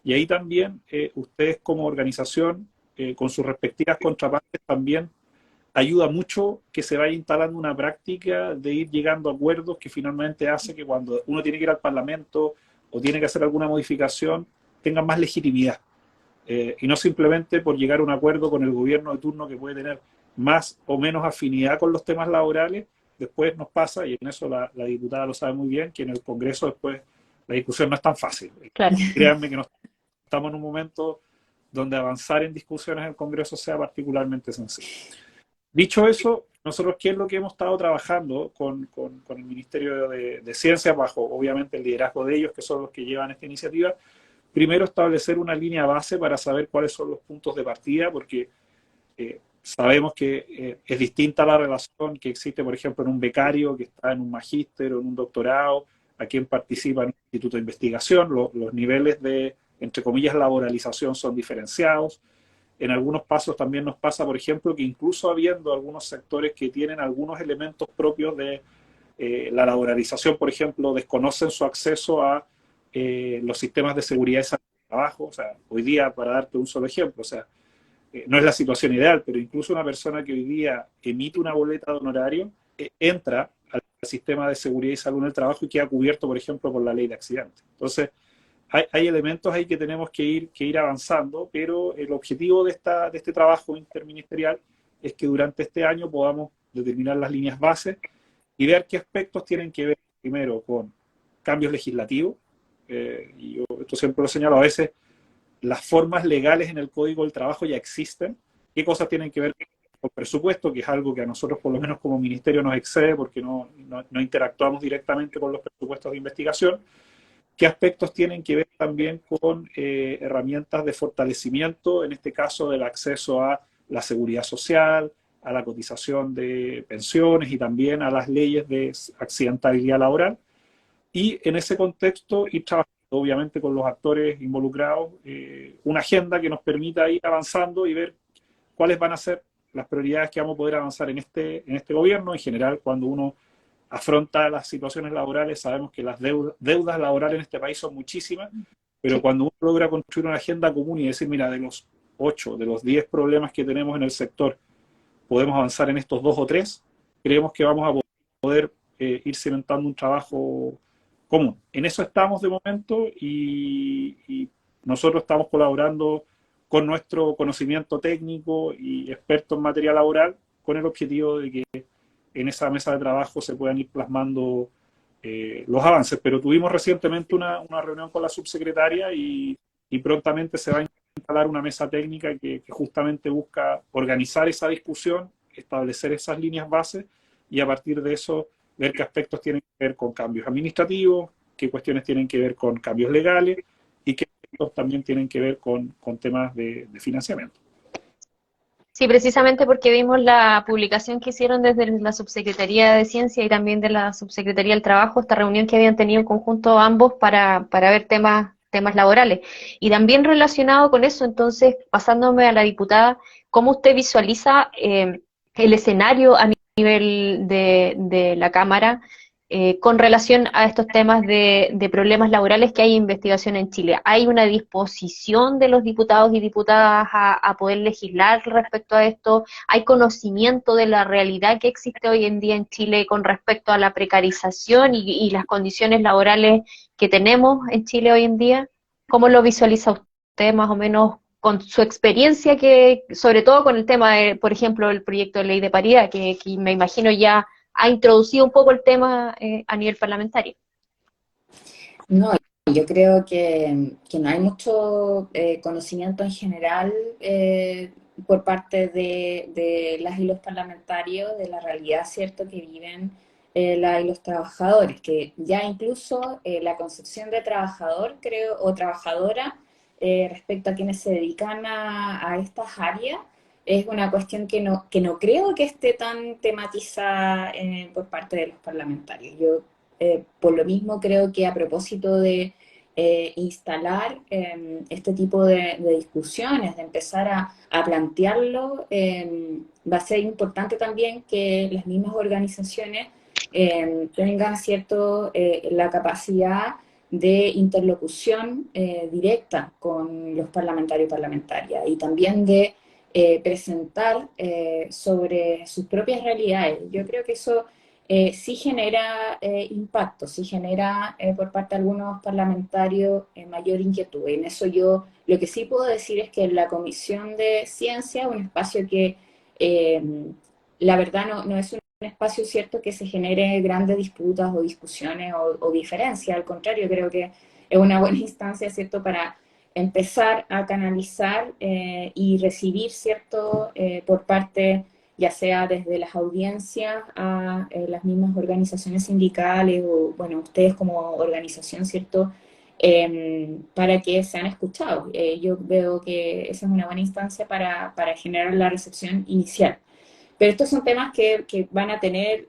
Y ahí también ustedes como organización con sus respectivas contrapartes también ayuda mucho que se vaya instalando una práctica de ir llegando a acuerdos que finalmente hace que cuando uno tiene que ir al Parlamento o tiene que hacer alguna modificación, tengan más legitimidad. Y no simplemente por llegar a un acuerdo con el gobierno de turno que puede tener más o menos afinidad con los temas laborales, después nos pasa, y en eso la diputada lo sabe muy bien, que en el Congreso después la discusión no es tan fácil.
Claro.
Créanme que no estamos en un momento donde avanzar en discusiones en el Congreso sea particularmente sencillo. Dicho eso, nosotros, ¿qué es lo que hemos estado trabajando con el Ministerio de Ciencia, bajo obviamente el liderazgo de ellos, que son los que llevan esta iniciativa? Primero, establecer una línea base para saber cuáles son los puntos de partida, porque sabemos que es distinta la relación que existe, por ejemplo, en un becario que está en un magíster o en un doctorado, a quien participa en un instituto de investigación. Los niveles de, entre comillas, laboralización son diferenciados. En algunos pasos también nos pasa, por ejemplo, que incluso habiendo algunos sectores que tienen algunos elementos propios de la laboralización, por ejemplo, desconocen su acceso a los sistemas de seguridad y salud del trabajo. O sea, hoy día, para darte un solo ejemplo, o sea, no es la situación ideal, pero incluso una persona que hoy día emite una boleta de honorario entra al sistema de seguridad y salud en el trabajo y queda cubierto, por ejemplo, por la ley de accidentes. Entonces, hay elementos ahí que tenemos que ir avanzando, pero el objetivo de este trabajo interministerial es que durante este año podamos determinar las líneas bases y ver qué aspectos tienen que ver primero con cambios legislativos, y yo esto siempre lo señalo, a veces las formas legales en el Código del Trabajo ya existen, qué cosas tienen que ver con presupuesto, que es algo que a nosotros por lo menos como ministerio nos excede porque no interactuamos directamente con los presupuestos de investigación, qué aspectos tienen que ver también con herramientas de fortalecimiento, en este caso del acceso a la seguridad social, a la cotización de pensiones y también a las leyes de accidentabilidad laboral. Y en ese contexto ir trabajando obviamente con los actores involucrados, una agenda que nos permita ir avanzando y ver cuáles van a ser las prioridades que vamos a poder avanzar en este gobierno. En general, cuando uno afronta las situaciones laborales, sabemos que las deudas laborales en este país son muchísimas, pero cuando uno logra construir una agenda común y decir, mira, de los 8, de los 10 problemas que tenemos en el sector, podemos avanzar en estos 2 o 3, creemos que vamos a poder ir cimentando un trabajo común. En eso estamos de momento y nosotros estamos colaborando con nuestro conocimiento técnico y experto en materia laboral con el objetivo de que en esa mesa de trabajo se puedan ir plasmando los avances. Pero tuvimos recientemente una reunión con la subsecretaria y prontamente se va a instalar una mesa técnica que justamente busca organizar esa discusión, establecer esas líneas bases y a partir de eso ver qué aspectos tienen que ver con cambios administrativos, qué cuestiones tienen que ver con cambios legales y qué aspectos también tienen que ver con temas de financiamiento.
Sí, precisamente porque vimos la publicación que hicieron desde la Subsecretaría de Ciencia y también de la Subsecretaría del Trabajo, esta reunión que habían tenido en conjunto ambos para ver temas laborales. Y también relacionado con eso, entonces, pasándome a la diputada, ¿cómo usted visualiza el escenario a nivel de la Cámara con relación a estos temas de problemas laborales que hay en investigación en Chile? ¿Hay una disposición de los diputados y diputadas a poder legislar respecto a esto? ¿Hay conocimiento de la realidad que existe hoy en día en Chile con respecto a la precarización y las condiciones laborales que tenemos en Chile hoy en día? ¿Cómo lo visualiza usted más o menos con su experiencia, que sobre todo con el tema de, por ejemplo, el proyecto de ley de paridad, que me imagino ya ha introducido un poco el tema a nivel parlamentario?
No, yo creo que no hay mucho conocimiento en general por parte de las y los parlamentarios de la realidad, ¿cierto?, que viven las y los trabajadores, que ya incluso la concepción de trabajador, creo, o trabajadora, respecto a quienes se dedican a estas áreas, es una cuestión que no creo que esté tan tematizada por parte de los parlamentarios. Yo, por lo mismo, creo que a propósito de instalar este tipo de discusiones, de empezar a plantearlo, va a ser importante también que las mismas organizaciones tengan la capacidad de interlocución directa con los parlamentarios y parlamentarias, y también de presentar sobre sus propias realidades. Yo creo que eso sí genera impacto, sí genera por parte de algunos parlamentarios mayor inquietud. En eso yo lo que sí puedo decir es que en la Comisión de Ciencia, un espacio que eh, la verdad no es un espacio cierto que se genere grandes disputas o discusiones o diferencias, al contrario, creo que es una buena instancia, ¿cierto?, para empezar a canalizar y recibir, ¿cierto?, por parte, ya sea desde las audiencias a las mismas organizaciones sindicales o, bueno, ustedes como organización, ¿cierto?, para que sean escuchados. Yo veo que esa es una buena instancia para generar la recepción inicial. Pero estos son temas que van a tener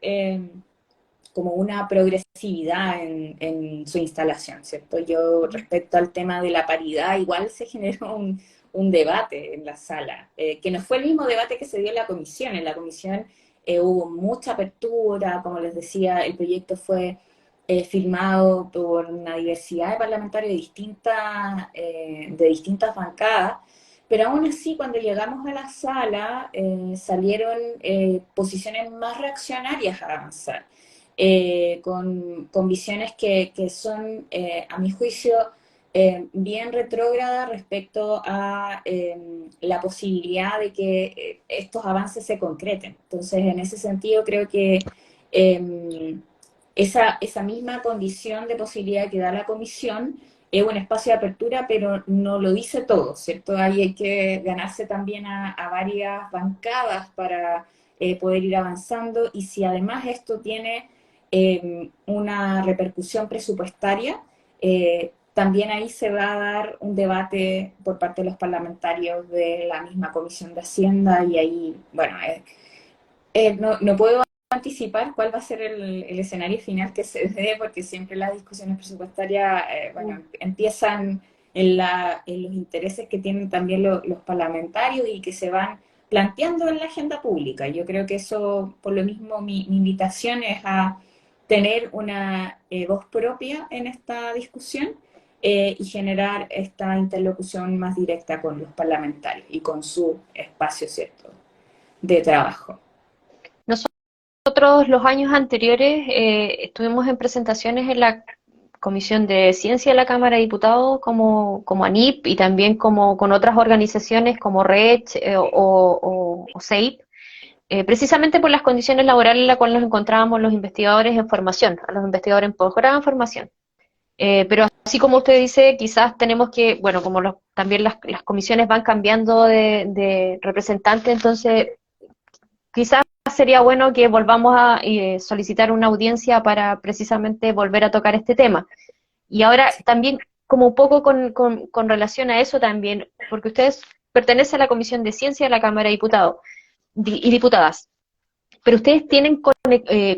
como una progresividad en su instalación, ¿cierto? Yo respecto al tema de la paridad, igual se generó un debate en la sala, que no fue el mismo debate que se dio en la comisión. En la comisión hubo mucha apertura, como les decía, el proyecto fue firmado por una diversidad de parlamentarios de distintas bancadas, pero aún así, cuando llegamos a la sala, salieron posiciones más reaccionarias a avanzar, con visiones que son, a mi juicio, bien retrógradas respecto a la posibilidad de que estos avances se concreten. Entonces, en ese sentido, creo que esa misma condición de posibilidad que da la comisión es un espacio de apertura, pero no lo dice todo, ¿cierto? Ahí hay que ganarse también a varias bancadas para poder ir avanzando, y si además esto tiene una repercusión presupuestaria, también ahí se va a dar un debate por parte de los parlamentarios de la misma Comisión de Hacienda, y ahí, bueno, no puedo anticipar cuál va a ser el escenario final que se dé, porque siempre las discusiones presupuestarias, bueno, empiezan en los intereses que tienen también los parlamentarios y que se van planteando en la agenda pública. Yo creo que eso, por lo mismo, mi invitación es a tener una voz propia en esta discusión y generar esta interlocución más directa con los parlamentarios y con su espacio, ¿cierto?, de trabajo.
Nosotros los años anteriores estuvimos en presentaciones en la Comisión de Ciencia de la Cámara de Diputados como ANIP y también como con otras organizaciones como RED o SEIP, precisamente por las condiciones laborales en las cuales nos encontrábamos los investigadores en formación, a los investigadores en posgrado en formación. Pero así como usted dice, quizás tenemos que, bueno, como también las comisiones van cambiando de representante, entonces quizás sería bueno que volvamos a solicitar una audiencia para precisamente volver a tocar este tema. Y ahora también, como un poco con relación a eso también, porque ustedes pertenecen a la Comisión de Ciencia de la Cámara de Diputados y Diputadas, pero ustedes tienen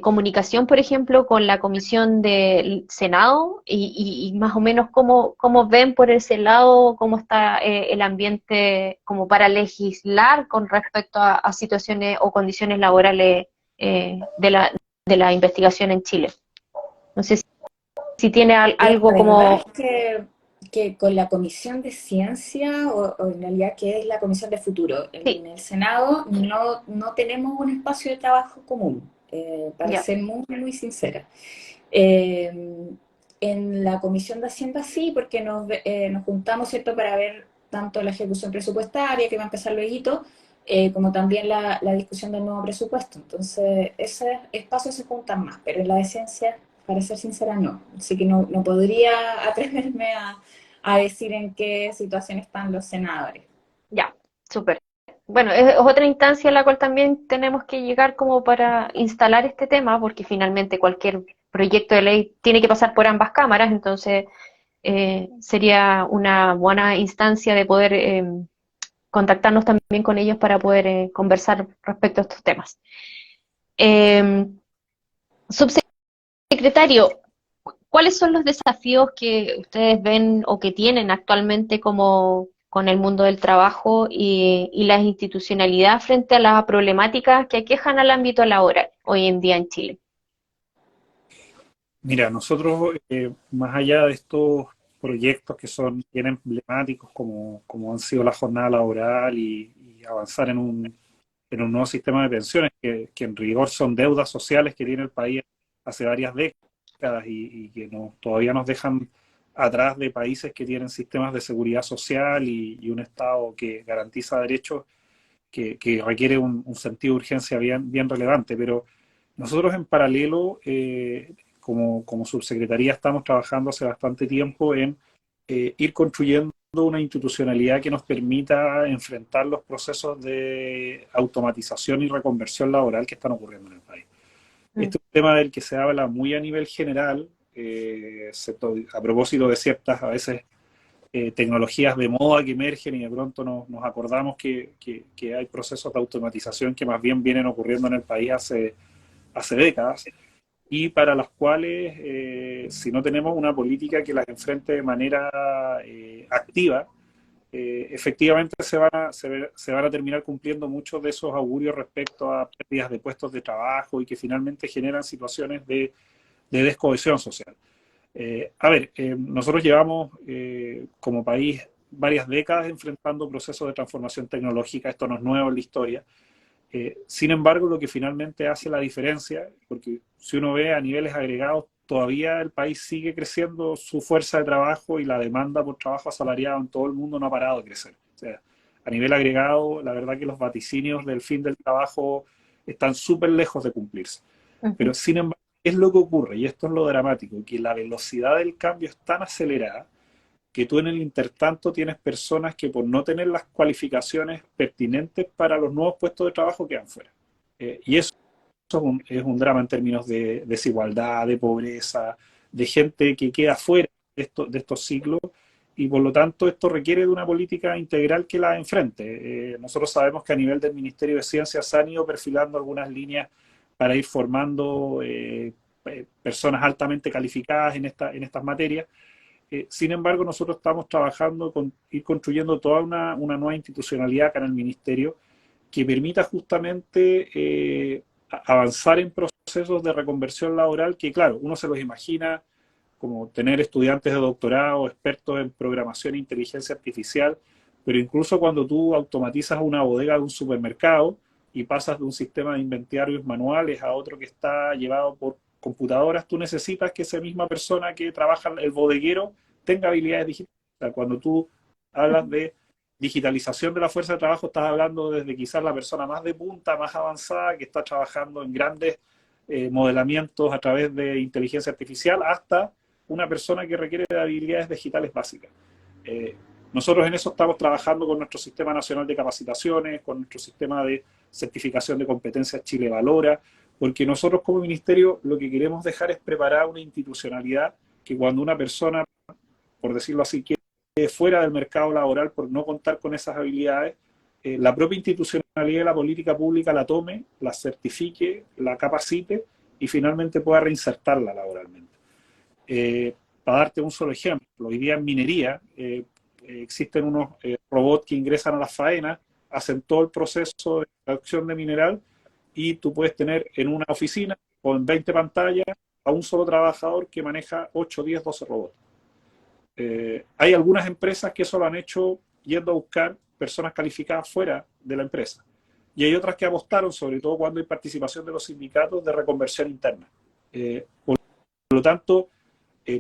comunicación, por ejemplo, con la Comisión del Senado y más o menos cómo ven por ese lado, cómo está el ambiente como para legislar con respecto a situaciones o condiciones laborales de la investigación en Chile. No sé si tiene algo
La verdad
como...
es que con la Comisión de Ciencia, o en realidad que es la Comisión de Futuro,
Sí,
en el Senado no tenemos un espacio de trabajo común, para
ya,
ser muy, muy sincera. Eh, en la Comisión de Hacienda sí, porque nos juntamos, ¿cierto?, para ver tanto la ejecución presupuestaria, que va a empezar luego, como también la discusión del nuevo presupuesto. Entonces, esos espacios se juntan más, pero en la de ciencia, para ser sincera, no. Así que no podría atreverme a decir en qué situación están los senadores.
ya, súper. Bueno, es otra instancia a la cual también tenemos que llegar como para instalar este tema, porque finalmente cualquier proyecto de ley tiene que pasar por ambas cámaras, entonces sería una buena instancia de poder contactarnos también con ellos para poder conversar respecto a estos temas. Eh, Subsecretario, ¿cuáles son los desafíos que ustedes ven o que tienen actualmente como con el mundo del trabajo y la institucionalidad frente a las problemáticas que aquejan al ámbito laboral hoy en día en Chile?
Mira, nosotros, más allá de estos proyectos que son bien emblemáticos, como han sido la jornada laboral y y avanzar en un nuevo sistema de pensiones que en rigor son deudas sociales que tiene el país hace varias décadas y que todavía nos dejan atrás de países que tienen sistemas de seguridad social y un Estado que garantiza derechos que requiere un sentido de urgencia bien relevante. Pero nosotros en paralelo, como subsecretaría, estamos trabajando hace bastante tiempo en ir construyendo una institucionalidad que nos permita enfrentar los procesos de automatización y reconversión laboral que están ocurriendo en el país. Este es un tema del que se habla muy a nivel general, a propósito de ciertas, a veces, tecnologías de moda que emergen y de pronto nos acordamos que hay procesos de automatización que más bien vienen ocurriendo en el país hace décadas y para las cuales, si no tenemos una política que las enfrente de manera activa, efectivamente se van a terminar cumpliendo muchos de esos augurios respecto a pérdidas de puestos de trabajo y que finalmente generan situaciones de descohesión social. Nosotros llevamos como país varias décadas enfrentando procesos de transformación tecnológica, esto no es nuevo en la historia. Sin embargo, lo que finalmente hace la diferencia, porque si uno ve a niveles agregados, todavía el país sigue creciendo su fuerza de trabajo y la demanda por trabajo asalariado en todo el mundo no ha parado de crecer. O sea, a nivel agregado, la verdad que los vaticinios del fin del trabajo están súper lejos de cumplirse. Pero sin embargo, ¿qué es lo que ocurre? Y esto es lo dramático, que la velocidad del cambio es tan acelerada que tú en el intertanto tienes personas que por no tener las cualificaciones pertinentes para los nuevos puestos de trabajo quedan fuera. Y eso es un drama en términos de desigualdad, de pobreza, de gente que queda fuera de estos ciclos y por lo tanto esto requiere de una política integral que la enfrente. Nosotros sabemos que a nivel del Ministerio de Ciencias se han ido perfilando algunas líneas para ir formando personas altamente calificadas en estas materias. Sin embargo, nosotros estamos trabajando con ir construyendo toda una nueva institucionalidad acá en el Ministerio que permita justamente avanzar en procesos de reconversión laboral que, claro, uno se los imagina como tener estudiantes de doctorado, expertos en programación e inteligencia artificial, pero incluso cuando tú automatizas una bodega de un supermercado y pasas de un sistema de inventarios manuales a otro que está llevado por computadoras, tú necesitas que esa misma persona que trabaja el bodeguero tenga habilidades digitales. O sea, cuando tú hablas de digitalización de la fuerza de trabajo, estás hablando desde quizás la persona más de punta, más avanzada, que está trabajando en grandes modelamientos a través de inteligencia artificial, hasta una persona que requiere de habilidades digitales básicas. Nosotros en eso estamos trabajando con nuestro Sistema Nacional de Capacitaciones, con nuestro sistema de certificación de competencias Chile Valora, porque nosotros como ministerio lo que queremos dejar es preparar una institucionalidad que cuando una persona, por decirlo así, quede fuera del mercado laboral por no contar con esas habilidades, la propia institucionalidad de la política pública la tome, la certifique, la capacite y finalmente pueda reinsertarla laboralmente. Para darte un solo ejemplo, hoy día en minería existen unos robots que ingresan a las faenas, hacen todo el proceso de extracción de mineral y tú puedes tener en una oficina con 20 pantallas a un solo trabajador que maneja 8, 10, 12 robots. Hay algunas empresas que eso lo han hecho yendo a buscar personas calificadas fuera de la empresa. Y hay otras que apostaron, sobre todo cuando hay participación de los sindicatos, de reconversión interna. Por lo tanto,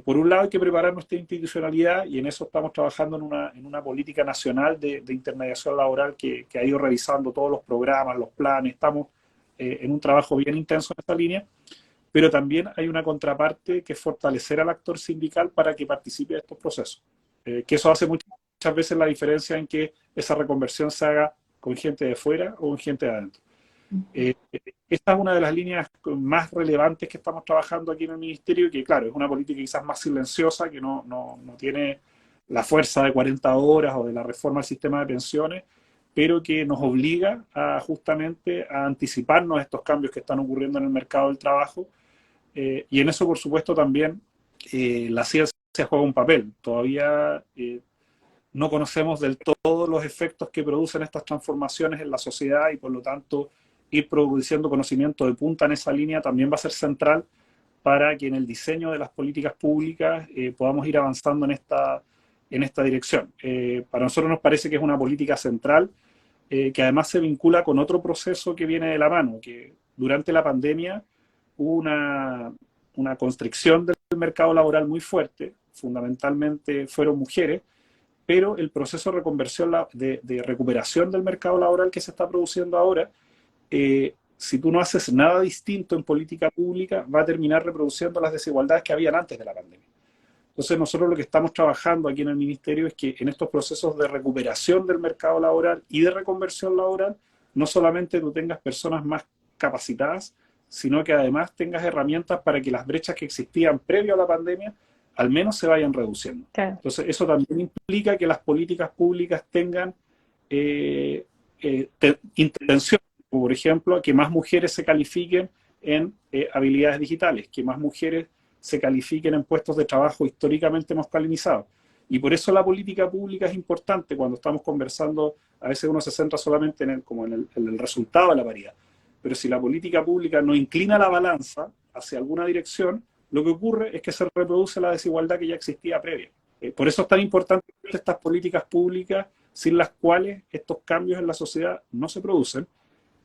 por un lado hay que preparar nuestra institucionalidad y en eso estamos trabajando en una política nacional de intermediación laboral que ha ido revisando todos los programas, los planes. Estamos en un trabajo bien intenso en esta línea, pero también hay una contraparte que es fortalecer al actor sindical para que participe de estos procesos. Que eso hace muchas veces la diferencia en que esa reconversión se haga con gente de fuera o con gente de adentro. Esta es una de las líneas más relevantes que estamos trabajando aquí en el Ministerio, que claro, es una política quizás más silenciosa, que no tiene la fuerza de 40 horas o de la reforma al sistema de pensiones, pero que nos obliga justamente a anticiparnos a estos cambios que están ocurriendo en el mercado del trabajo. Y en eso, por supuesto, también la ciencia juega un papel. Todavía no conocemos del todo los efectos que producen estas transformaciones en la sociedad y, por lo tanto, ir produciendo conocimiento de punta en esa línea también va a ser central para que en el diseño de las políticas públicas podamos ir avanzando en esta dirección. Para nosotros nos parece que es una política central que además se vincula con otro proceso que viene de la mano, que durante la pandemia hubo una constricción del mercado laboral muy fuerte, fundamentalmente fueron mujeres, pero el proceso de reconversión, de recuperación del mercado laboral que se está produciendo ahora, si tú no haces nada distinto en política pública, va a terminar reproduciendo las desigualdades que habían antes de la pandemia. Entonces nosotros lo que estamos trabajando aquí en el Ministerio es que en estos procesos de recuperación del mercado laboral y de reconversión laboral, no solamente tú tengas personas más capacitadas, sino que además tengas herramientas para que las brechas que existían previo a la pandemia al menos se vayan reduciendo.
Claro.
Entonces eso también implica que las políticas públicas tengan intención, por ejemplo, que más mujeres se califiquen en habilidades digitales, que más mujeres se califiquen en puestos de trabajo históricamente masculinizados. Y por eso la política pública es importante cuando estamos conversando. A veces uno se centra solamente en el resultado de la paridad. Pero si la política pública no inclina la balanza hacia alguna dirección, lo que ocurre es que se reproduce la desigualdad que ya existía previa. Por eso es tan importante estas políticas públicas, sin las cuales estos cambios en la sociedad no se producen.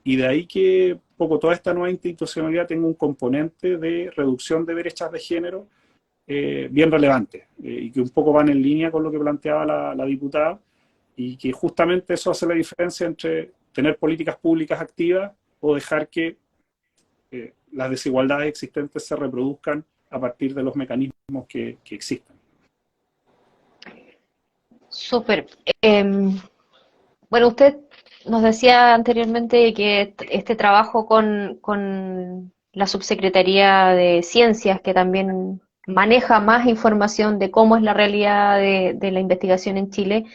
Y de ahí que toda esta nueva institucionalidad tenga un componente de reducción de brechas de género bien relevante, y que un poco van en línea con lo que planteaba la diputada, y que justamente eso hace la diferencia entre tener políticas públicas activas o dejar que las desigualdades existentes se reproduzcan a partir de los mecanismos que existen.
Súper. Bueno, usted nos decía anteriormente que este trabajo con la Subsecretaría de Ciencias, que también maneja más información de cómo es la realidad de la investigación en Chile,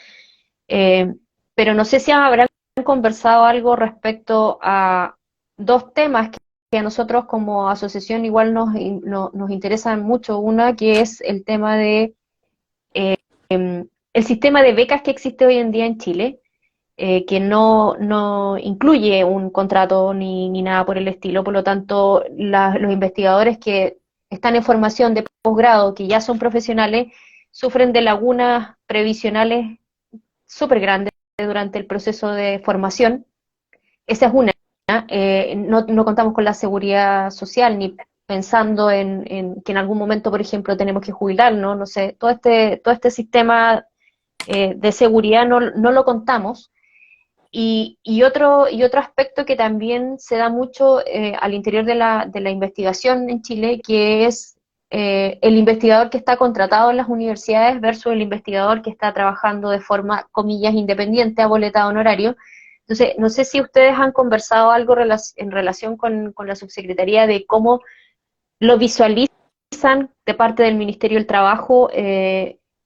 pero no sé si habrán conversado algo respecto a dos temas que a nosotros como asociación igual nos interesan mucho. Una que es el tema de el sistema de becas que existe hoy en día en Chile, que no incluye un contrato ni nada por el estilo. Por lo tanto, los investigadores que están en formación de posgrado, que ya son profesionales, sufren de lagunas previsionales súper grandes durante el proceso de formación. Esa es una. No contamos con la seguridad social, ni pensando en que en algún momento, por ejemplo, tenemos que jubilarnos, no sé, todo este sistema de seguridad no lo contamos. Y otro aspecto que también se da mucho al interior de la investigación en Chile, que es el investigador que está contratado en las universidades versus el investigador que está trabajando de forma, comillas, independiente, a boletado honorario. Entonces, no sé si ustedes han conversado algo en relación con la subsecretaría de cómo lo visualizan de parte del Ministerio del Trabajo,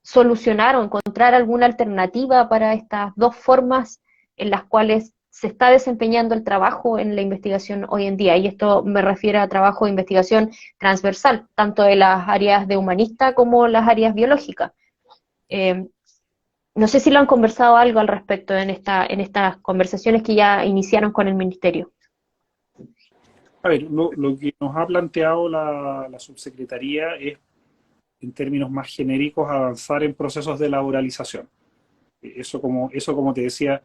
solucionar o encontrar alguna alternativa para estas dos formas en las cuales se está desempeñando el trabajo en la investigación hoy en día. Y esto me refiere a trabajo de investigación transversal, tanto de las áreas de humanista como las áreas biológicas. No sé si lo han conversado algo al respecto en estas conversaciones que ya iniciaron con el Ministerio.
A ver, lo que nos ha planteado la subsecretaría es, en términos más genéricos, avanzar en procesos de laboralización. Eso como te decía,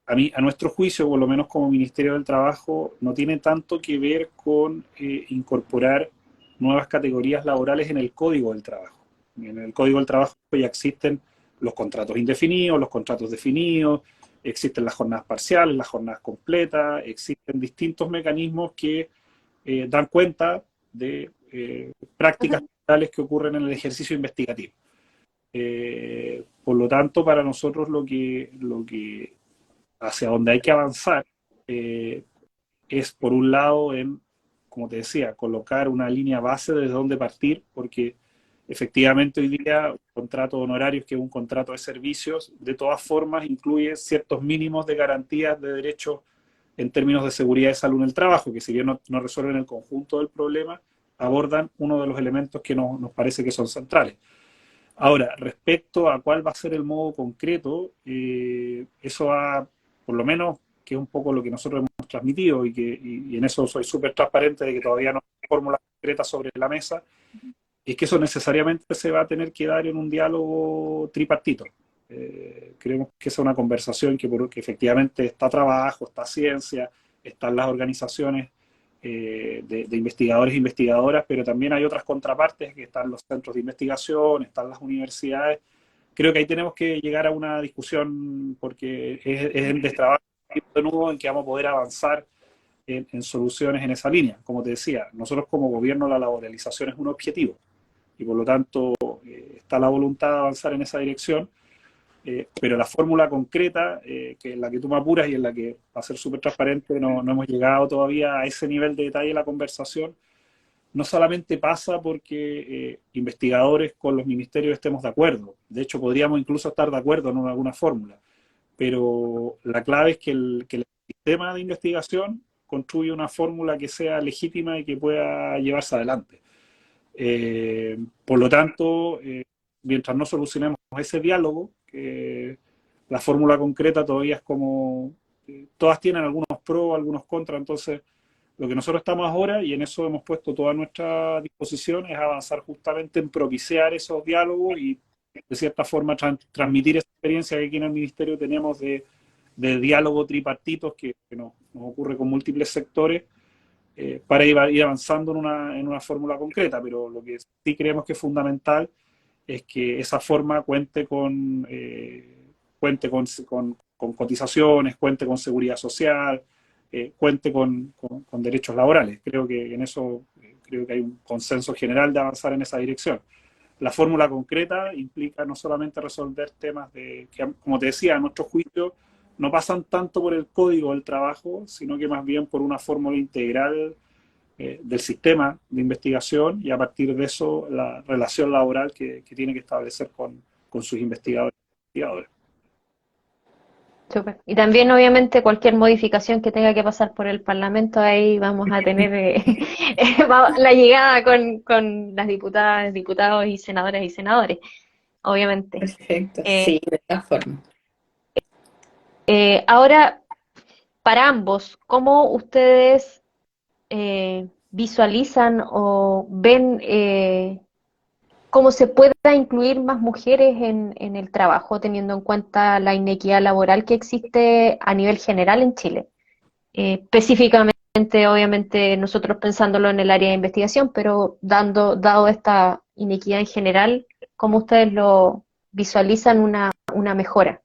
a nuestro juicio, por lo menos como Ministerio del Trabajo, no tiene tanto que ver con incorporar nuevas categorías laborales en el Código del Trabajo. En el Código del Trabajo ya existen los contratos indefinidos, los contratos definidos, existen las jornadas parciales, las jornadas completas, existen distintos mecanismos que dan cuenta de prácticas laborales que ocurren en el ejercicio investigativo. Por lo tanto, para nosotros lo que hacia donde hay que avanzar es, por un lado, como te decía, colocar una línea base desde donde partir, porque efectivamente hoy día un contrato de honorarios, que es un contrato de servicios, de todas formas incluye ciertos mínimos de garantías de derechos en términos de seguridad y salud en el trabajo, que si bien no resuelven el conjunto del problema, abordan uno de los elementos que nos parece que son centrales. Ahora, respecto a cuál va a ser el modo concreto, eso va, por lo menos, que es un poco lo que nosotros hemos transmitido, y en eso soy súper transparente de que todavía no hay fórmulas concretas sobre la mesa, es que eso necesariamente se va a tener que dar en un diálogo tripartito. Creemos que esa es una conversación que efectivamente está trabajo, está ciencia, están las organizaciones de investigadores e investigadoras, pero también hay otras contrapartes, que están los centros de investigación, están las universidades. Creo que ahí tenemos que llegar a una discusión, porque es el destrabar de nuevo en que vamos a poder avanzar en soluciones en esa línea. Como te decía, nosotros como gobierno la laboralización es un objetivo y por lo tanto está la voluntad de avanzar en esa dirección, pero la fórmula concreta, que es la que tú me apuras y en la que, para ser súper transparente, no hemos llegado todavía a ese nivel de detalle de la conversación, no solamente pasa porque investigadores con los ministerios estemos de acuerdo, de hecho podríamos incluso estar de acuerdo en alguna fórmula, pero la clave es que el sistema de investigación construya una fórmula que sea legítima y que pueda llevarse adelante. Por lo tanto, mientras no solucionemos ese diálogo, la fórmula concreta todavía es como, todas tienen algunos pros, algunos contras, entonces lo que nosotros estamos ahora, y en eso hemos puesto toda nuestra disposición, es avanzar justamente en propiciar esos diálogos y de cierta forma transmitir esa experiencia que aquí en el Ministerio tenemos de diálogo tripartitos que nos ocurre con múltiples sectores, para ir avanzando en una fórmula concreta, pero lo que sí creemos que es fundamental es que esa forma cuente con cotizaciones, cuente con seguridad social, cuente con derechos laborales. Creo que en eso creo que hay un consenso general de avanzar en esa dirección. La fórmula concreta implica no solamente resolver temas que, como te decía, en nuestro juicio no pasan tanto por el código del trabajo, sino que más bien por una fórmula integral del sistema de investigación y a partir de eso la relación laboral que tiene que establecer con sus investigadores e investigadoras.
Súper. Y también, obviamente, cualquier modificación que tenga que pasar por el Parlamento, ahí vamos a tener la llegada con las diputadas, diputados y senadoras y senadores, obviamente.
Perfecto, sí, de esta forma.
Ahora, para ambos, ¿cómo ustedes visualizan o ven cómo se pueda incluir más mujeres en el trabajo, teniendo en cuenta la inequidad laboral que existe a nivel general en Chile? Específicamente, obviamente, nosotros pensándolo en el área de investigación, pero dado esta inequidad en general, ¿cómo ustedes lo visualizan una mejora?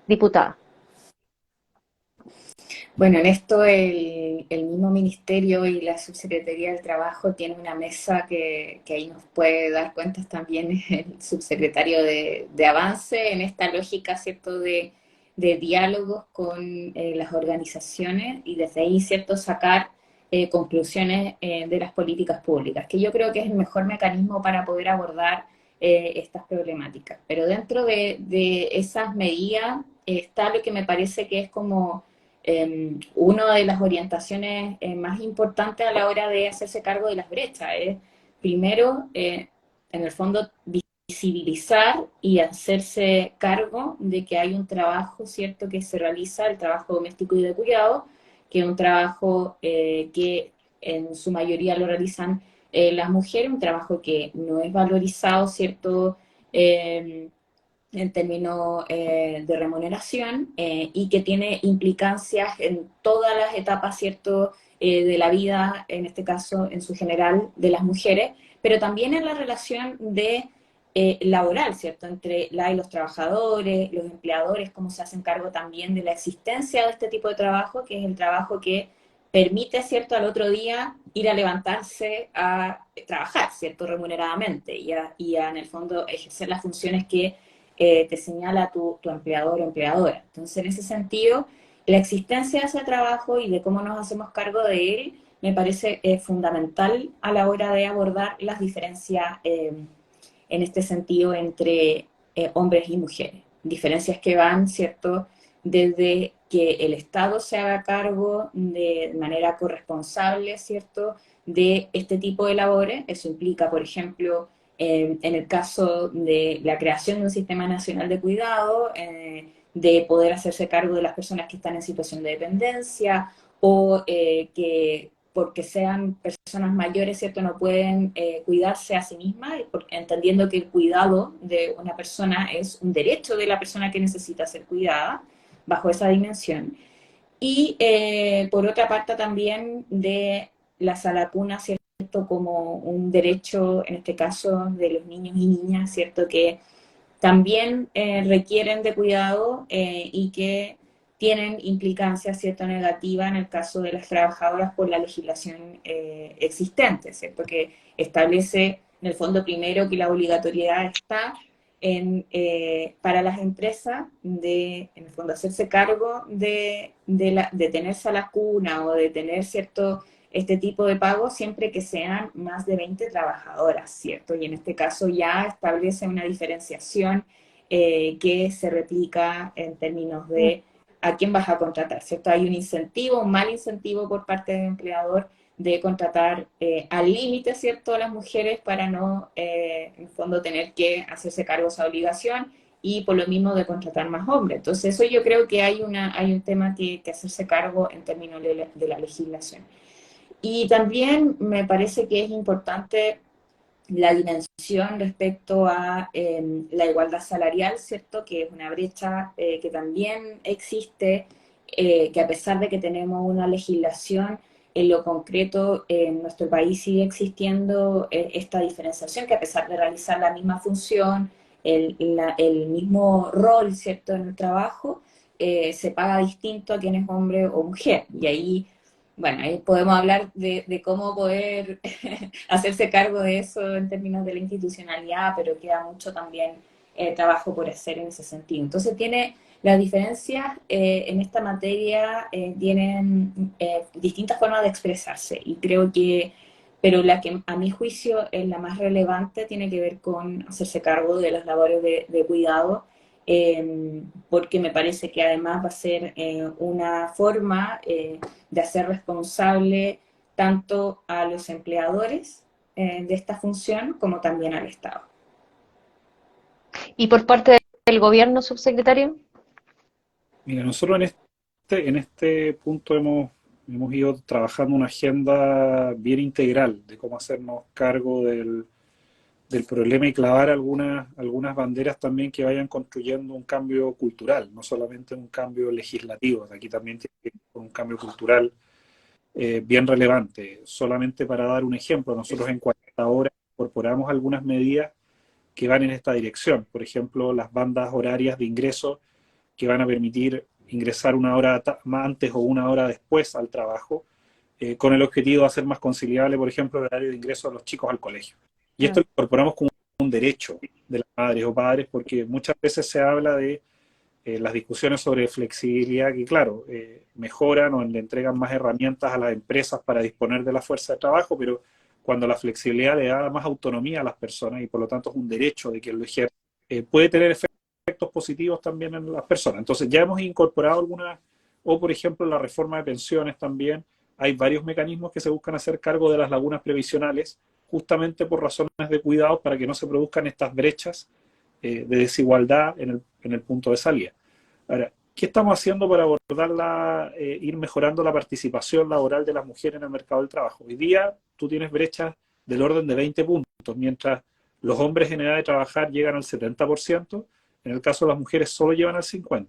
Diputada.
Bueno, en esto el mismo Ministerio y la Subsecretaría del Trabajo tienen una mesa que ahí nos puede dar cuentas también el subsecretario de Avance en esta lógica, ¿cierto?, de diálogos con las organizaciones y desde ahí, ¿cierto?, sacar conclusiones de las políticas públicas, que yo creo que es el mejor mecanismo para poder abordar estas problemáticas. Pero dentro de esas medidas está lo que me parece que es como una de las orientaciones más importantes a la hora de hacerse cargo de las brechas es, primero, en el fondo, visibilizar y hacerse cargo de que hay un trabajo, ¿cierto?, que se realiza, el trabajo doméstico y de cuidado, que es un trabajo que en su mayoría lo realizan las mujeres, un trabajo que no es valorizado, ¿cierto?, en términos de remuneración y que tiene implicancias en todas las etapas, ¿cierto?, de la vida, en este caso, en su general, de las mujeres, pero también en la relación de laboral, ¿cierto?, entre la y los trabajadores, los empleadores, cómo se hacen cargo también de la existencia de este tipo de trabajo, que es el trabajo que permite, ¿cierto?, al otro día ir a levantarse a trabajar, ¿cierto?, remuneradamente y en el fondo ejercer las funciones que te señala tu empleador o empleadora. Entonces, en ese sentido, la existencia de ese trabajo y de cómo nos hacemos cargo de él me parece fundamental a la hora de abordar las diferencias en este sentido entre hombres y mujeres. Diferencias que van, ¿cierto?, desde que el Estado se haga cargo de manera corresponsable, ¿cierto?, de este tipo de labores. Eso implica, por ejemplo, en el caso de la creación de un sistema nacional de cuidado, de poder hacerse cargo de las personas que están en situación de dependencia o que porque sean personas mayores, ¿cierto? No pueden cuidarse a sí mismas, entendiendo que el cuidado de una persona es un derecho de la persona que necesita ser cuidada, bajo esa dimensión. Y por otra parte también de la salacuna, ¿cierto? Como un derecho, en este caso, de los niños y niñas, ¿cierto? Que también requieren de cuidado y que tienen implicancias, ¿cierto?, negativa en el caso de las trabajadoras por la legislación existente, ¿cierto?, que establece en el fondo primero que la obligatoriedad está para las empresas de, en el fondo, hacerse cargo de tener sala cuna o de tener, ¿cierto?, este tipo de pagos siempre que sean más de 20 trabajadoras, ¿cierto? Y en este caso ya establece una diferenciación que se replica en términos de a quién vas a contratar, ¿cierto? Hay un incentivo, un mal incentivo por parte del empleador de contratar al límite, ¿cierto?, a las mujeres para no, en el fondo, tener que hacerse cargo de esa obligación y por lo mismo de contratar más hombres. Entonces, eso yo creo que hay un tema que hacerse cargo en términos de la legislación. Y también me parece que es importante la dimensión respecto a la igualdad salarial, ¿cierto? Que es una brecha que también existe, que a pesar de que tenemos una legislación, en lo concreto en nuestro país sigue existiendo esta diferenciación, que a pesar de realizar la misma función, el mismo rol, ¿cierto?, en el trabajo, se paga distinto a quien es hombre o mujer. Y ahí, bueno, ahí podemos hablar de cómo poder hacerse cargo de eso en términos de la institucionalidad, pero queda mucho también trabajo por hacer en ese sentido. Entonces tiene las diferencias en esta materia tienen distintas formas de expresarse y creo que, pero la que a mi juicio es la más relevante tiene que ver con hacerse cargo de las labores de cuidado, porque me parece que además va a ser una forma de hacer responsable tanto a los empleadores de esta función como también al Estado.
¿Y por parte del gobierno, subsecretario?
Mira, nosotros en este punto hemos ido trabajando una agenda bien integral de cómo hacernos cargo del problema y clavar algunas banderas también que vayan construyendo un cambio cultural, no solamente un cambio legislativo. Aquí también tiene que haber un cambio cultural bien relevante. Solamente para dar un ejemplo, nosotros en 40 horas incorporamos algunas medidas que van en esta dirección. Por ejemplo, las bandas horarias de ingreso que van a permitir ingresar una hora más antes o una hora después al trabajo, con el objetivo de hacer más conciliable, por ejemplo, el horario de ingreso de los chicos al colegio. Y esto lo incorporamos como un derecho de las madres o padres, porque muchas veces se habla de las discusiones sobre flexibilidad que, claro, mejoran o le entregan más herramientas a las empresas para disponer de la fuerza de trabajo, pero cuando la flexibilidad le da más autonomía a las personas y por lo tanto es un derecho de quien lo ejerce, puede tener efectos positivos también en las personas. Entonces ya hemos incorporado algunas, o por ejemplo la reforma de pensiones también, hay varios mecanismos que se buscan hacer cargo de las lagunas previsionales, justamente por razones de cuidado para que no se produzcan estas brechas de desigualdad en el punto de salida. Ahora, ¿qué estamos haciendo para abordarla, ir mejorando la participación laboral de las mujeres en el mercado del trabajo? Hoy día tú tienes brechas del orden de 20 puntos, mientras los hombres en edad de trabajar llegan al 70%, en el caso de las mujeres solo llevan al 50%.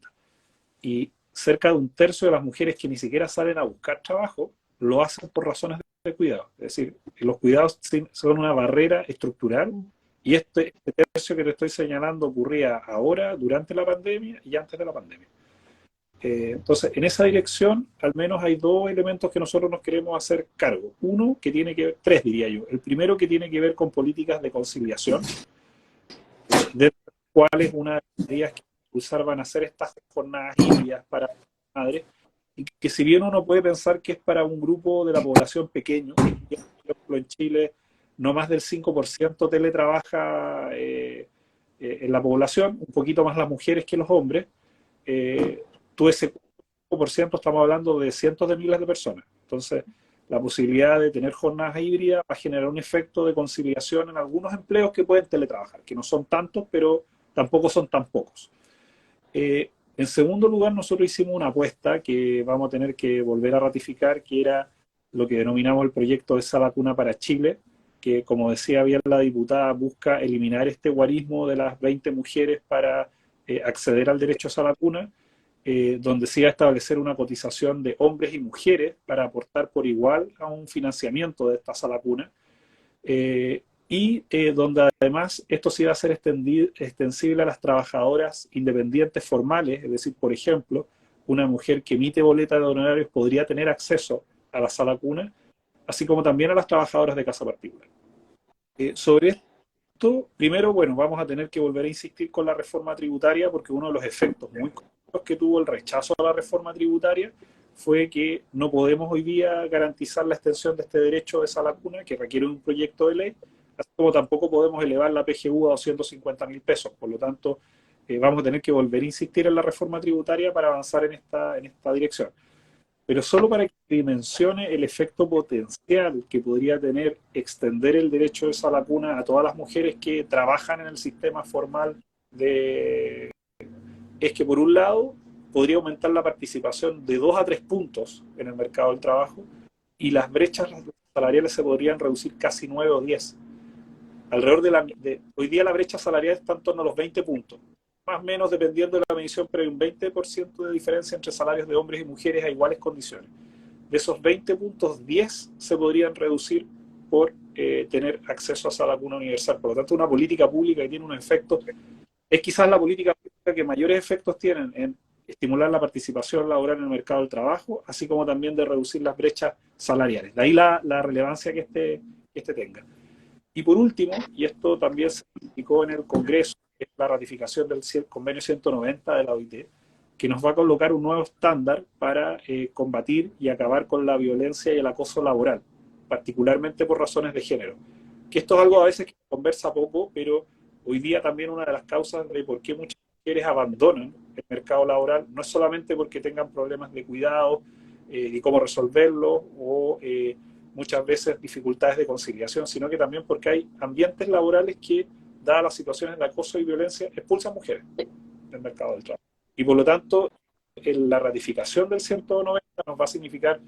Y cerca de un tercio de las mujeres que ni siquiera salen a buscar trabajo lo hacen por razones de cuidado. Es decir, los cuidados son una barrera estructural y este tercio que te estoy señalando ocurría ahora, durante la pandemia y antes de la pandemia. Entonces, en esa dirección, al menos hay dos elementos que nosotros nos queremos hacer cargo. Uno, que tiene que ver, tres diría yo. El primero que tiene que ver con políticas de conciliación, de las cuales una de las medidas que impulsar van a ser estas jornadas híbridas para madres, y que si bien uno puede pensar que es para un grupo de la población pequeño, por ejemplo en Chile no más del 5% teletrabaja en la población, un poquito más las mujeres que los hombres, tú ese 5% estamos hablando de cientos de miles de personas. Entonces, la posibilidad de tener jornadas híbridas va a generar un efecto de conciliación en algunos empleos que pueden teletrabajar, que no son tantos, pero tampoco son tan pocos. En segundo lugar, nosotros hicimos una apuesta que vamos a tener que volver a ratificar, que era lo que denominamos el proyecto Esa Vacuna para Chile, que, como decía bien la diputada, busca eliminar este guarismo de las 20 mujeres para acceder al derecho a esa vacuna, donde se iba a establecer una cotización de hombres y mujeres para aportar por igual a un financiamiento de esta vacuna, donde además esto se iba a hacer extensible a las trabajadoras independientes formales, es decir, por ejemplo, una mujer que emite boleta de honorarios podría tener acceso a la vacuna, así como también a las trabajadoras de casa particular. Sobre esto, primero, bueno, vamos a tener que volver a insistir con la reforma tributaria, porque uno de los efectos muy concretos que tuvo el rechazo a la reforma tributaria fue que no podemos hoy día garantizar la extensión de este derecho de esa vacuna, que requiere un proyecto de ley, así como tampoco podemos elevar la PGU a 250.000 pesos. Por lo tanto, vamos a tener que volver a insistir en la reforma tributaria para avanzar en esta dirección. Pero solo para que dimensione el efecto potencial que podría tener extender el derecho de esa vacuna a todas las mujeres que trabajan en el sistema formal, es que por un lado podría aumentar la participación de 2 a 3 puntos en el mercado del trabajo, y las brechas salariales se podrían reducir casi 9 o 10. Hoy día la brecha salarial está en torno a los 20 puntos. Más o menos, dependiendo de la medición, pero hay un 20% de diferencia entre salarios de hombres y mujeres a iguales condiciones. De esos 20 puntos, 10 se podrían reducir por tener acceso a esa vacuna universal. Por lo tanto, una política pública que tiene un efecto, es quizás la política pública que mayores efectos tienen en estimular la participación laboral en el mercado del trabajo, así como también de reducir las brechas salariales. De ahí la relevancia que este tenga. Y por último, y esto también se indicó en el Congreso, es la ratificación del convenio 190 de la OIT, que nos va a colocar un nuevo estándar para combatir y acabar con la violencia y el acoso laboral, particularmente por razones de género. Que esto es algo a veces que se conversa poco, pero hoy día también una de las causas de por qué muchas mujeres abandonan el mercado laboral no es solamente porque tengan problemas de cuidado y cómo resolverlo, o muchas veces dificultades de conciliación, sino que también porque hay ambientes laborales que, dadas las situaciones de acoso y violencia, expulsan mujeres del mercado del trabajo. Y por lo tanto, la ratificación del 190 nos va a significar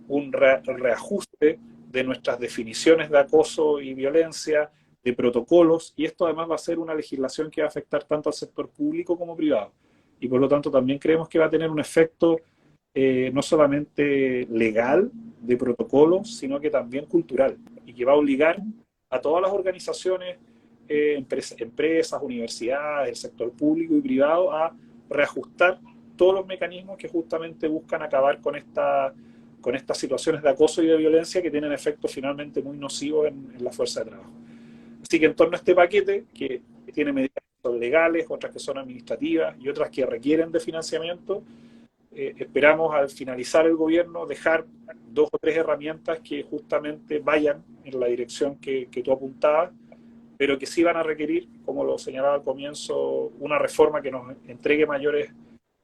un reajuste de nuestras definiciones de acoso y violencia, de protocolos, y esto además va a ser una legislación que va a afectar tanto al sector público como privado. Y por lo tanto también creemos que va a tener un efecto no solamente legal, de protocolos, sino que también cultural, y que va a obligar a todas las organizaciones, empresas, universidades, el sector público y privado a reajustar todos los mecanismos que justamente buscan acabar con estas situaciones de acoso y de violencia que tienen efectos finalmente muy nocivos en la fuerza de trabajo. Así que en torno a este paquete, que tiene medidas que son legales, otras que son administrativas y otras que requieren de financiamiento, esperamos al finalizar el gobierno dejar 2 o 3 herramientas que justamente vayan en la dirección que tú apuntabas, pero que sí van a requerir, como lo señalaba al comienzo, una reforma que nos entregue mayores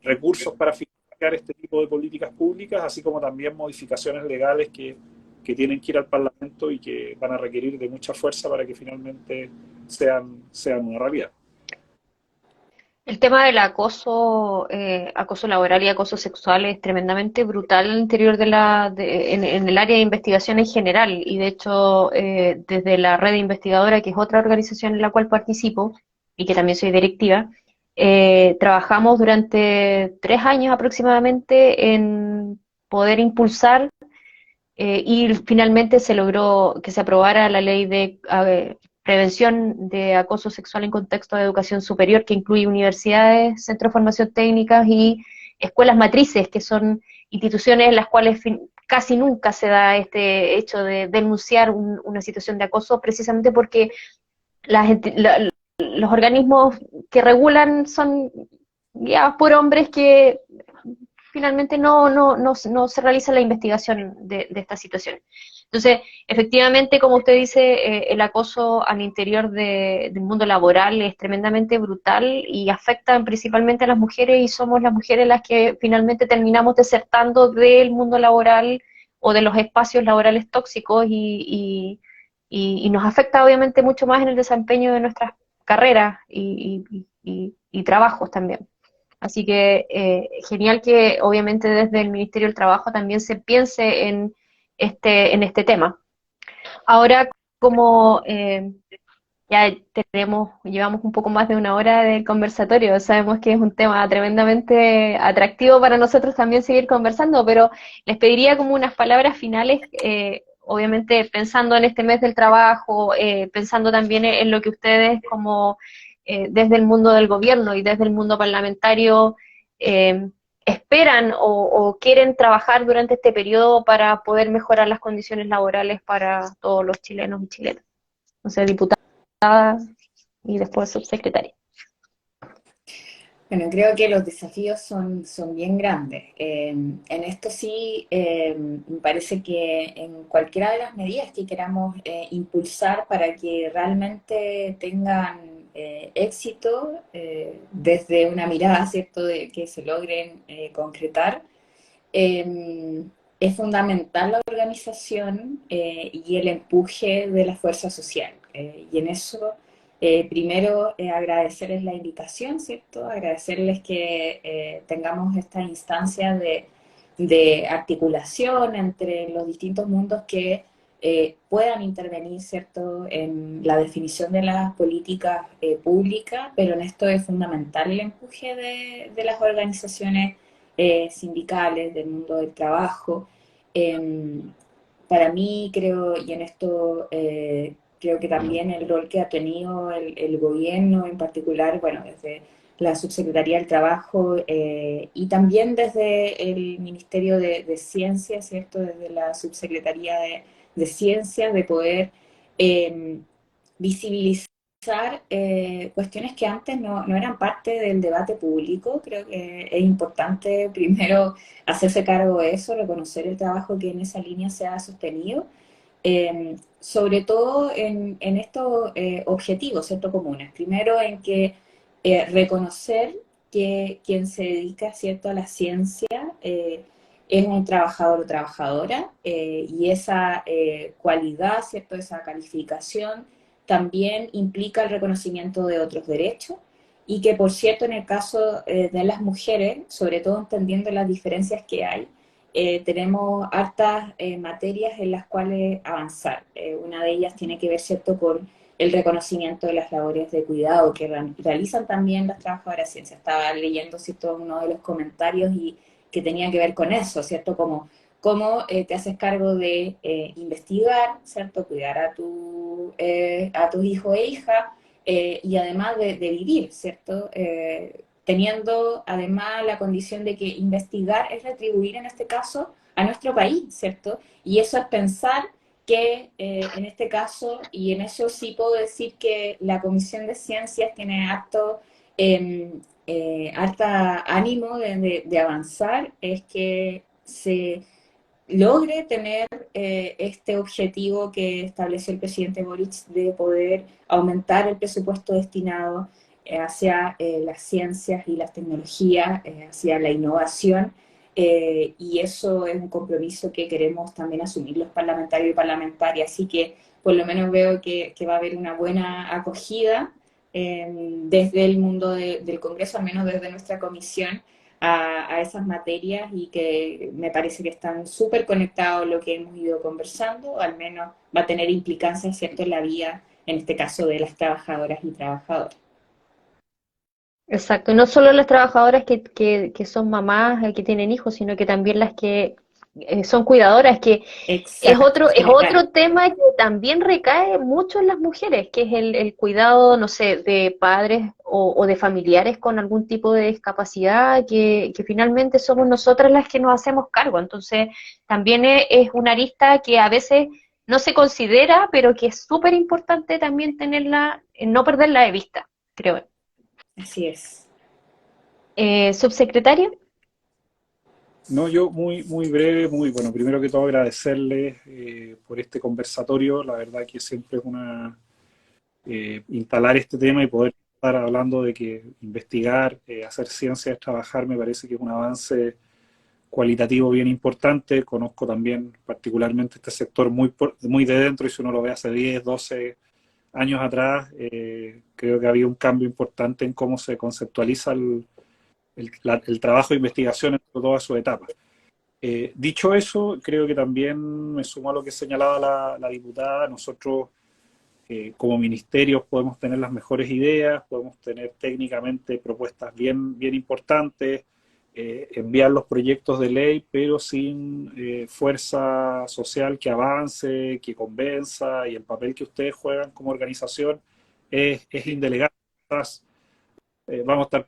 recursos para financiar este tipo de políticas públicas, así como también modificaciones legales que tienen que ir al Parlamento y que van a requerir de mucha fuerza para que finalmente sean una realidad.
El tema del acoso, acoso laboral y acoso sexual es tremendamente brutal al interior en el área de investigación en general, y de hecho desde la red investigadora, que es otra organización en la cual participo y que también soy directiva, trabajamos durante 3 años aproximadamente en poder impulsar y finalmente se logró que se aprobara la ley de prevención de acoso sexual en contexto de educación superior, que incluye universidades, centros de formación técnicas y escuelas matrices, que son instituciones en las cuales casi nunca se da este hecho de denunciar una situación de acoso, precisamente porque los organismos que regulan son guiados por hombres que finalmente no se realiza la investigación de estas situaciones. Entonces, efectivamente, como usted dice, el acoso al interior del mundo laboral es tremendamente brutal y afecta principalmente a las mujeres, y somos las mujeres las que finalmente terminamos desertando del mundo laboral o de los espacios laborales tóxicos, y nos afecta obviamente mucho más en el desempeño de nuestras carreras y trabajos también. Así que genial que obviamente desde el Ministerio del Trabajo también se piense en en este tema. Ahora, como ya llevamos un poco más de una hora de conversatorio, sabemos que es un tema tremendamente atractivo para nosotros también seguir conversando, pero les pediría como unas palabras finales, obviamente pensando en este mes del trabajo, pensando también en lo que ustedes como desde el mundo del gobierno y desde el mundo parlamentario eh, esperan o quieren trabajar durante este periodo para poder mejorar las condiciones laborales para todos los chilenos y chilenas. No sé, diputada y después subsecretaria.
Bueno, creo que los desafíos son bien grandes. En esto sí, me parece que en cualquiera de las medidas que queramos impulsar para que realmente tengan éxito, desde una mirada, ¿cierto?, de que se logren concretar, eh, es fundamental la organización y el empuje de la fuerza social. Y en eso, primero, agradecerles la invitación, ¿cierto? Agradecerles que tengamos esta instancia de articulación entre los distintos mundos que puedan intervenir, ¿cierto?, en la definición de las políticas públicas, pero en esto es fundamental el empuje de las organizaciones sindicales, del mundo del trabajo. Eh, para mí creo, y en esto creo que también el rol que ha tenido el gobierno en particular, bueno, desde la Subsecretaría del Trabajo y también desde el Ministerio de Ciencia, ¿cierto? Desde la Subsecretaría de Ciencia, de poder visibilizar cuestiones que antes no eran parte del debate público. Creo que es importante primero hacerse cargo de eso, reconocer el trabajo que en esa línea se ha sostenido, sobre todo en estos objetivos, ¿cierto?, comunes. Primero en que reconocer que quien se dedica, ¿cierto?, a la ciencia es un trabajador o trabajadora, y esa cualidad, ¿cierto?, esa calificación también implica el reconocimiento de otros derechos, y que, por cierto, en el caso de las mujeres, sobre todo entendiendo las diferencias que hay, tenemos hartas materias en las cuales avanzar. Una de ellas tiene que ver, ¿cierto?, con el reconocimiento de las labores de cuidado que realizan también las trabajadoras de ciencia. Estaba leyendo, ¿cierto?, uno de los comentarios y que tenía que ver con eso, ¿cierto?, como cómo te haces cargo de investigar, ¿cierto?, cuidar a tus hijos e hijas, y además de vivir, ¿cierto?, teniendo además la condición de que investigar es retribuir en este caso a nuestro país, ¿cierto? Y eso es pensar que en este caso, y en eso sí puedo decir que la Comisión de Ciencias tiene harta ánimo de avanzar, es que se logre tener este objetivo que estableció el presidente Boric de poder aumentar el presupuesto destinado hacia las ciencias y las tecnologías, hacia la innovación, y eso es un compromiso que queremos también asumir los parlamentarios y parlamentarias, así que por lo menos veo que va a haber una buena acogida desde el mundo del Congreso, al menos desde nuestra comisión, a esas materias, y que me parece que están súper conectados lo que hemos ido conversando, al menos va a tener implicancias, ¿cierto?, en la vida, en este caso, de las trabajadoras y trabajadores.
Exacto, y no solo las trabajadoras que son mamás, que tienen hijos, sino que también las que son cuidadoras, que
Exacto,
es
sí, claro.
otro tema que también recae mucho en las mujeres, que es el cuidado, no sé, de padres o de familiares con algún tipo de discapacidad, que finalmente somos nosotras las que nos hacemos cargo. Entonces, también es una arista que a veces no se considera, pero que es súper importante también tenerla, no perderla de vista, creo.
Así es.
Subsecretario.
No, yo muy breve, muy bueno. Primero que todo agradecerles por este conversatorio. La verdad que siempre es una instalar este tema y poder estar hablando de que investigar, hacer ciencia es trabajar, me parece que es un avance cualitativo bien importante. Conozco también particularmente este sector muy de dentro, y si uno lo ve hace 10, 12 años atrás, creo que había un cambio importante en cómo se conceptualiza el trabajo de investigación en todas sus etapas. Dicho eso, creo que también me sumo a lo que señalaba la diputada. Nosotros, como ministerios, podemos tener las mejores ideas, podemos tener técnicamente propuestas bien importantes, enviar los proyectos de ley, pero sin fuerza social que avance, que convenza, y el papel que ustedes juegan como organización es indelegable.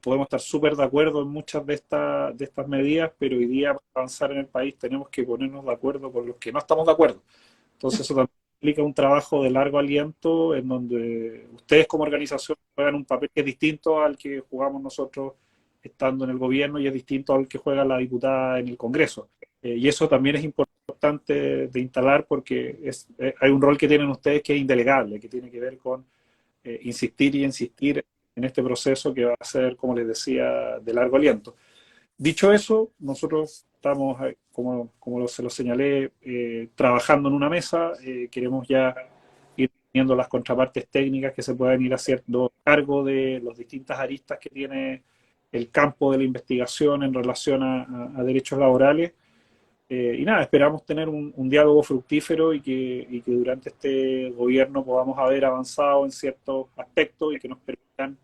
Podemos estar súper de acuerdo en muchas de estas medidas, pero hoy día para avanzar en el país tenemos que ponernos de acuerdo con los que no estamos de acuerdo. Entonces eso también implica un trabajo de largo aliento en donde ustedes como organización juegan un papel que es distinto al que jugamos nosotros estando en el gobierno y es distinto al que juega la diputada en el Congreso. Y eso también es importante de instalar porque hay un rol que tienen ustedes que es indelegable, que tiene que ver con insistir y insistir en este proceso que va a ser, como les decía, de largo aliento. Dicho eso, nosotros estamos, como se lo señalé, trabajando en una mesa, queremos ya ir teniendo las contrapartes técnicas que se puedan ir haciendo cargo de las distintas aristas que tiene el campo de la investigación en relación a derechos laborales. Y nada, esperamos tener un diálogo fructífero y que durante este gobierno podamos haber avanzado en ciertos aspectos y que nos permitan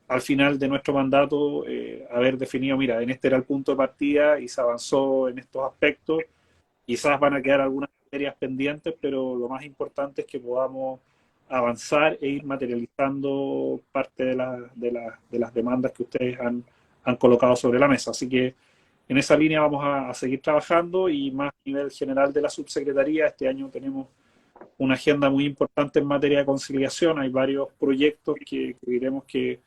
al final de nuestro mandato haber definido, mira, en este era el punto de partida y se avanzó en estos aspectos. Quizás van a quedar algunas materias pendientes, pero lo más importante es que podamos avanzar e ir materializando parte de las demandas que ustedes han colocado sobre la mesa. Así que en esa línea vamos a seguir trabajando y más a nivel general de la subsecretaría. Este año tenemos una agenda muy importante en materia de conciliación. Hay varios proyectos que creemos que,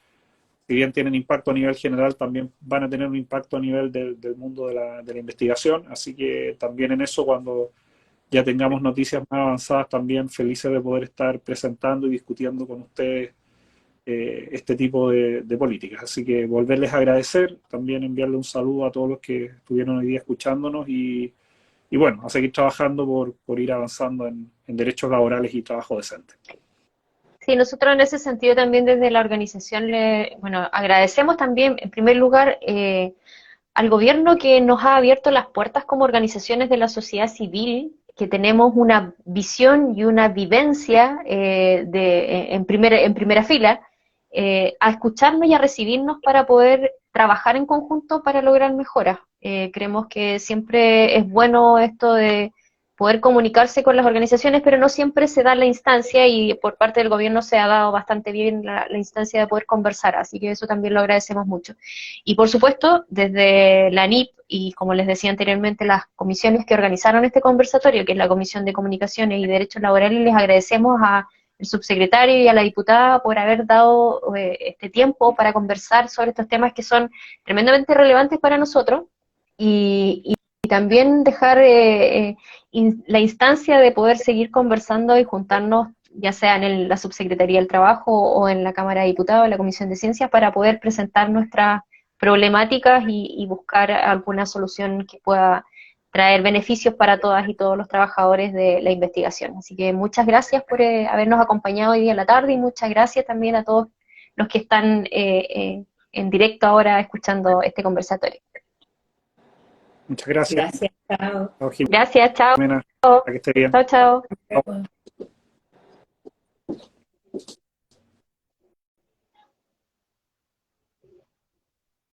si bien tienen impacto a nivel general, también van a tener un impacto a nivel del mundo de la investigación. Así que también en eso, cuando ya tengamos noticias más avanzadas, también felices de poder estar presentando y discutiendo con ustedes este tipo de políticas. Así que volverles a agradecer, también enviarle un saludo a todos los que estuvieron hoy día escuchándonos y bueno, a seguir trabajando por ir avanzando en derechos laborales y trabajo decente.
Sí, nosotros en ese sentido también desde la organización bueno, agradecemos también en primer lugar al gobierno que nos ha abierto las puertas como organizaciones de la sociedad civil, que tenemos una visión y una vivencia en primera fila, a escucharnos y a recibirnos para poder trabajar en conjunto para lograr mejoras. Creemos que siempre es bueno esto de poder comunicarse con las organizaciones, pero no siempre se da la instancia y por parte del gobierno se ha dado bastante bien la instancia de poder conversar, así que eso también lo agradecemos mucho. Y por supuesto, desde la ANIP y como les decía anteriormente, las comisiones que organizaron este conversatorio, que es la Comisión de Comunicaciones y Derechos Laborales, les agradecemos al subsecretario y a la diputada por haber dado este tiempo para conversar sobre estos temas que son tremendamente relevantes para nosotros y también dejar la instancia de poder seguir conversando y juntarnos, ya sea en la Subsecretaría del Trabajo o en la Cámara de Diputados, en la Comisión de Ciencias, para poder presentar nuestras problemáticas y buscar alguna solución que pueda traer beneficios para todas y todos los trabajadores de la investigación. Así que muchas gracias por habernos acompañado hoy día en la tarde y muchas gracias también a todos los que están en directo ahora escuchando este conversatorio.
Muchas gracias.
Gracias, chao.
Gracias, chao.
Jimena, que esté bien.
Chao, chao.
Chao.